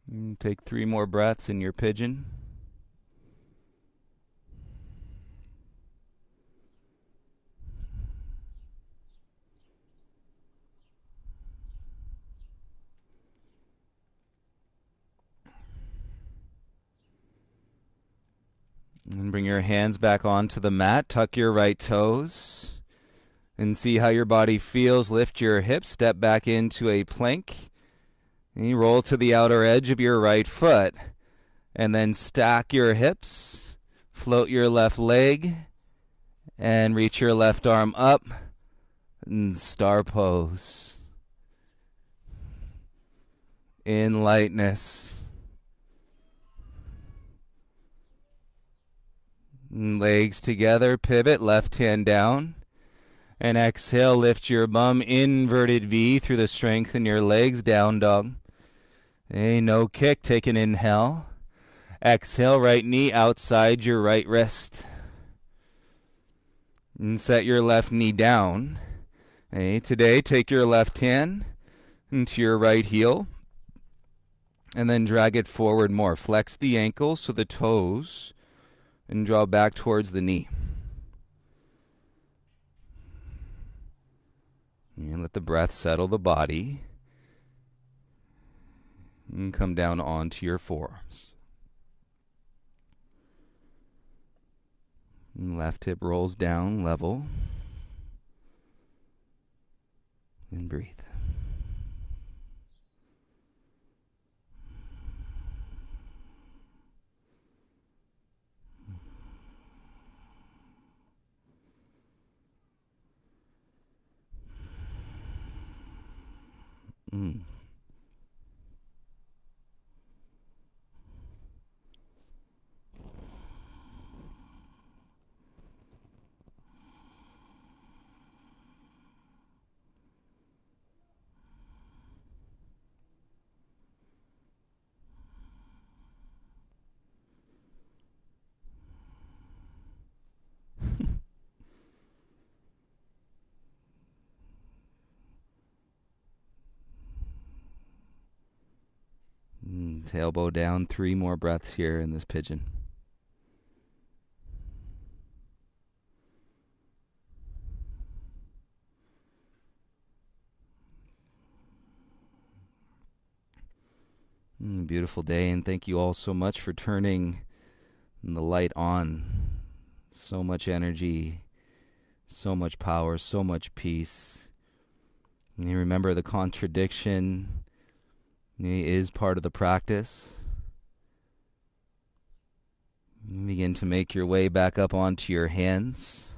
And take 3 more breaths in your pigeon. And bring your hands back onto the mat. Tuck your right toes. And see how your body feels. Lift your hips. Step back into a plank. And you roll to the outer edge of your right foot. And then stack your hips. Float your left leg. And reach your left arm up. And star pose. In lightness. Legs together, pivot, left hand down. And exhale, lift your bum, inverted V through the strength in your legs, down dog. Hey, no kick, take an inhale. Exhale, right knee outside your right wrist. And set your left knee down. Hey, today, take your left hand into your right heel. And then drag it forward more. Flex the ankle so the toes and draw back towards the knee. And let the breath settle the body. And come down onto your forearms. And left hip rolls down, level. And breathe. Tailbone down, 3 more breaths here in this pigeon. Beautiful day, and thank you all so much for turning the light on. So much energy, so much power, so much peace. And you remember the contradiction is part of the practice. Begin to make your way back up onto your hands.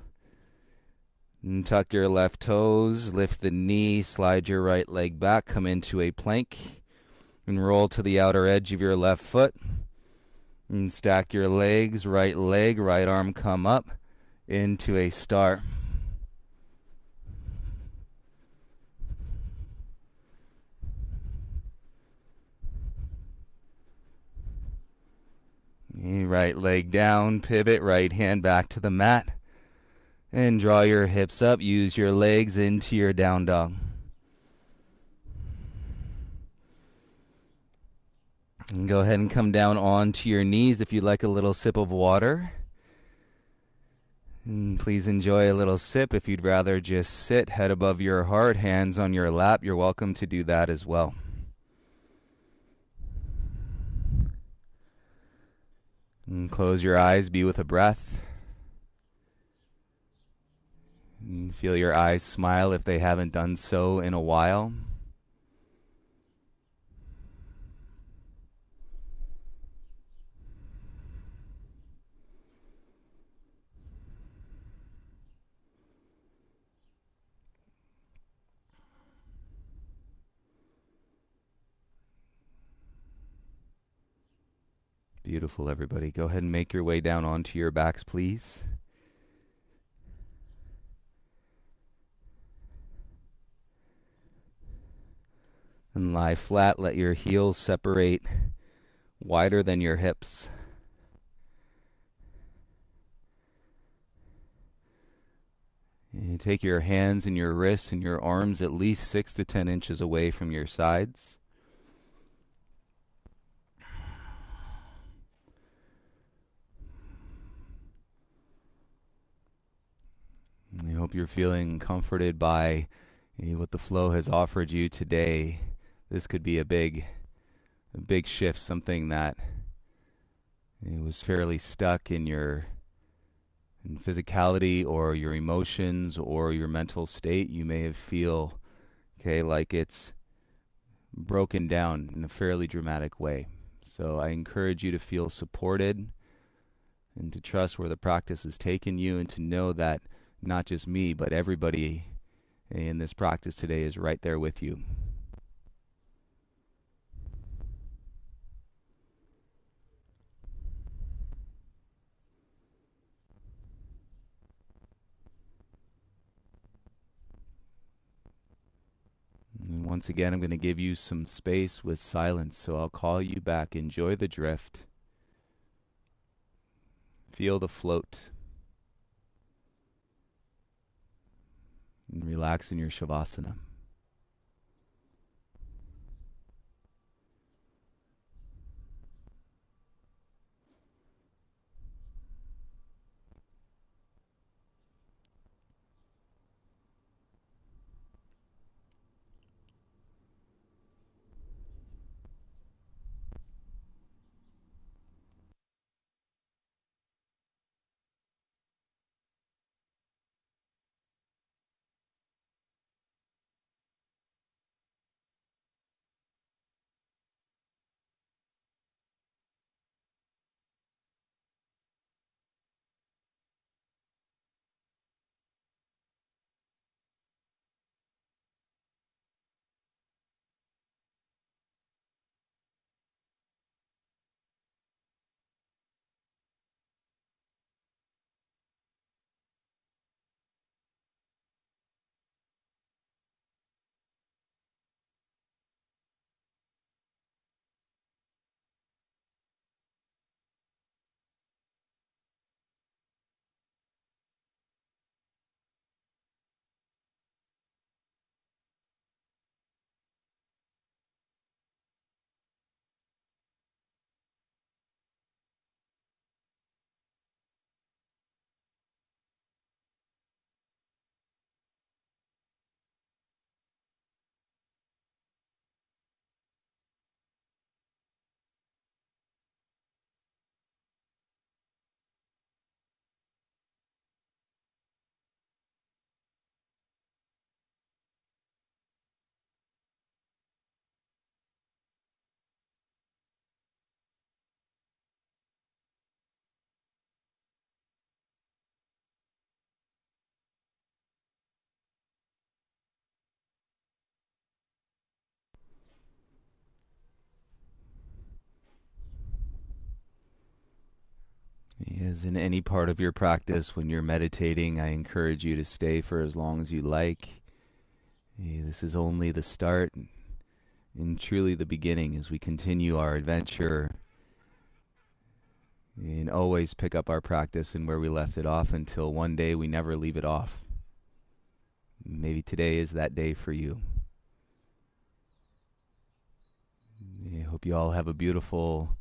And tuck your left toes, lift the knee, slide your right leg back, come into a plank, and roll to the outer edge of your left foot. And stack your legs, right leg, right arm come up into a star. Right leg down, pivot, right hand back to the mat. And draw your hips up. Use your legs into your down dog. And go ahead and come down onto your knees if you'd like a little sip of water. And please enjoy a little sip. If you'd rather just sit, head above your heart, hands on your lap, you're welcome to do that as well. And close your eyes, be with a breath. And feel your eyes smile if they haven't done so in a while. Beautiful, everybody. Go ahead and make your way down onto your backs, please. And lie flat. Let your heels separate wider than your hips. And take your hands and your wrists and your arms at least 6 to 10 inches away from your sides. I hope you're feeling comforted by what the flow has offered you today. This could be a big shift, something that was fairly stuck in your physicality or your emotions or your mental state. You may feel like it's broken down in a fairly dramatic way. So I encourage you to feel supported and to trust where the practice has taken you, and to know that not just me, but everybody in this practice today is right there with you. And once again, I'm going to give you some space with silence, so I'll call you back. Enjoy the drift. Feel the float. And relax in your Shavasana. As in any part of your practice, when you're meditating, I encourage you to stay for as long as you like. This is only the start and truly the beginning as we continue our adventure And always pick up our practice and where we left it off until one day we never leave it off. Maybe today is that day for you. I hope you all have a beautiful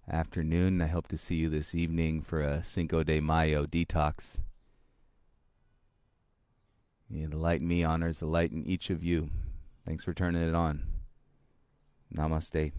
afternoon. I hope to see you this evening for a Cinco de Mayo detox. The light in me honors the light in each of you. Thanks for turning it on. Namaste.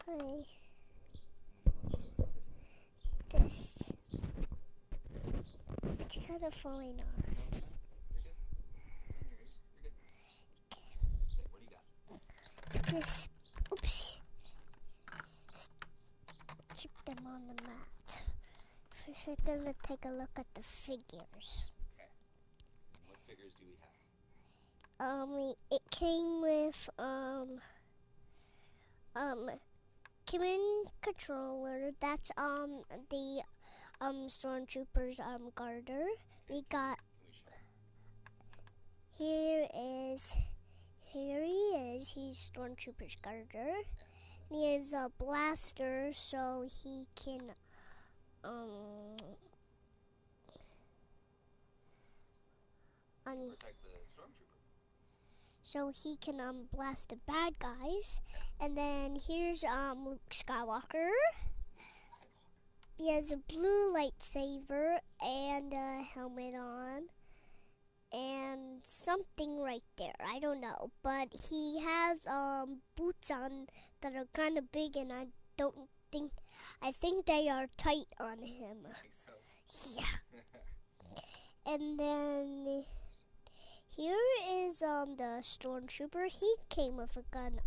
Hi. This. It's kind of falling off. Just, oops. Keep them on the mat. First, we're gonna take a look at the figures. Okay. What figures do we have? It came with Kimin controller. That's the stormtroopers garter. We got. Here he is. He's stormtrooper's garter. He has a blaster, so he can protect the stormtrooper. so he can blast the bad guys. And then here's Luke Skywalker. He has a blue lightsaber and a helmet on. And something right there. I don't know. But he has boots on that are kind of big, and I think they are tight on him. I think so. Yeah. And then here is the stormtrooper. He came with a gun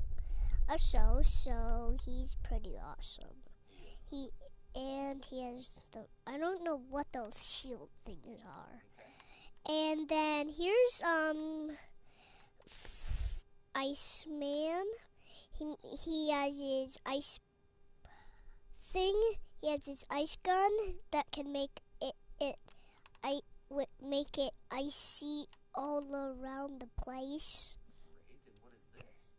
also, so he's pretty awesome. He has I don't know what those shield things are. And then here's Iceman. He has his ice thing. He has his ice gun that can make it icy all around the place. Great. And what is this?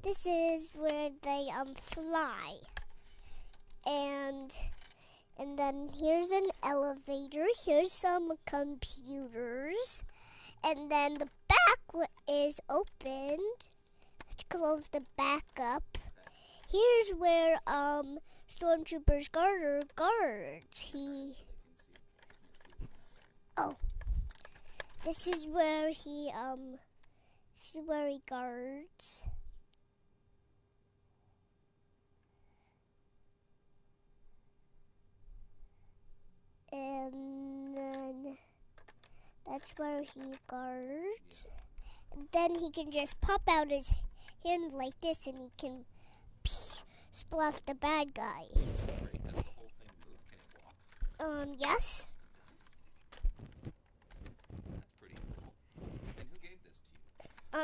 This is where they fly. And then here's an elevator. Here's some computers. And then the back is opened. Let's close the back up. Here's where Stormtrooper's guards. This is where he guards. And then that's where he guards. And then he can just pop out his hand like this, and he can splash the bad guys. Does the whole thing move? Can it walk? Yes. That's pretty cool. And who gave this to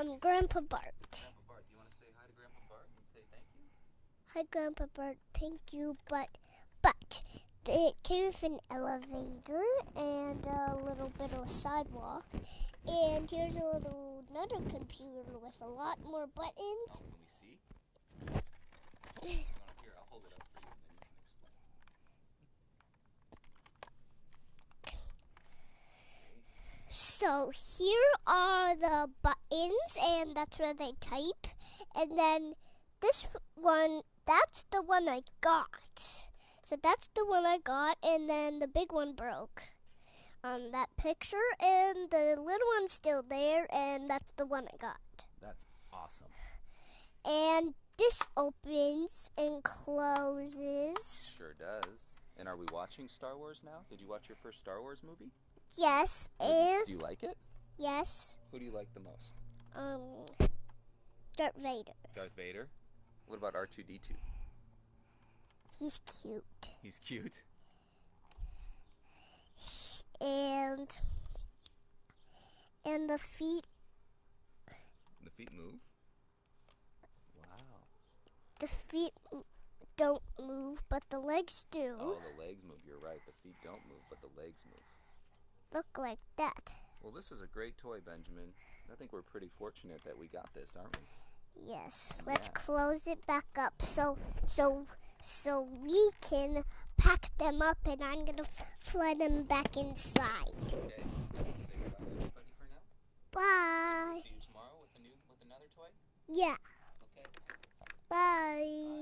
you? Grandpa Bart. Grandpa Bart. Do you want to say hi to Grandpa Bart and say thank you? Hi, Grandpa Bart. Thank you, but it came with an elevator and a little bit of a sidewalk. And here's another computer with a lot more buttons. Oh, can we see? Here, I'll hold it up for you and then you can explain. So here are the buttons, and that's where they type. And then this one, that's the one I got. So that's the one I got, and then the big one broke on that picture, and the little one's still there, and that's the one I got. That's awesome. And this opens and closes. Sure does. And are we watching Star Wars now? Did you watch your first Star Wars movie? Yes, and do you like it? yes. Who do you like the most? Darth Vader. Darth Vader? What about R2-D2? He's cute. He's cute. And the feet. The feet move? Wow. The feet don't move, but the legs do. Oh, the legs move. You're right. The feet don't move, but the legs move. Look like that. Well, this is a great toy, Benjamin. I think we're pretty fortunate that we got this, aren't we? Yes. Let's Yeah. close it back up so we can pack them up, and I'm gonna fly them back inside. Okay. Say goodbye to everybody for now. Bye. See you tomorrow with another toy? Yeah. Okay. Bye.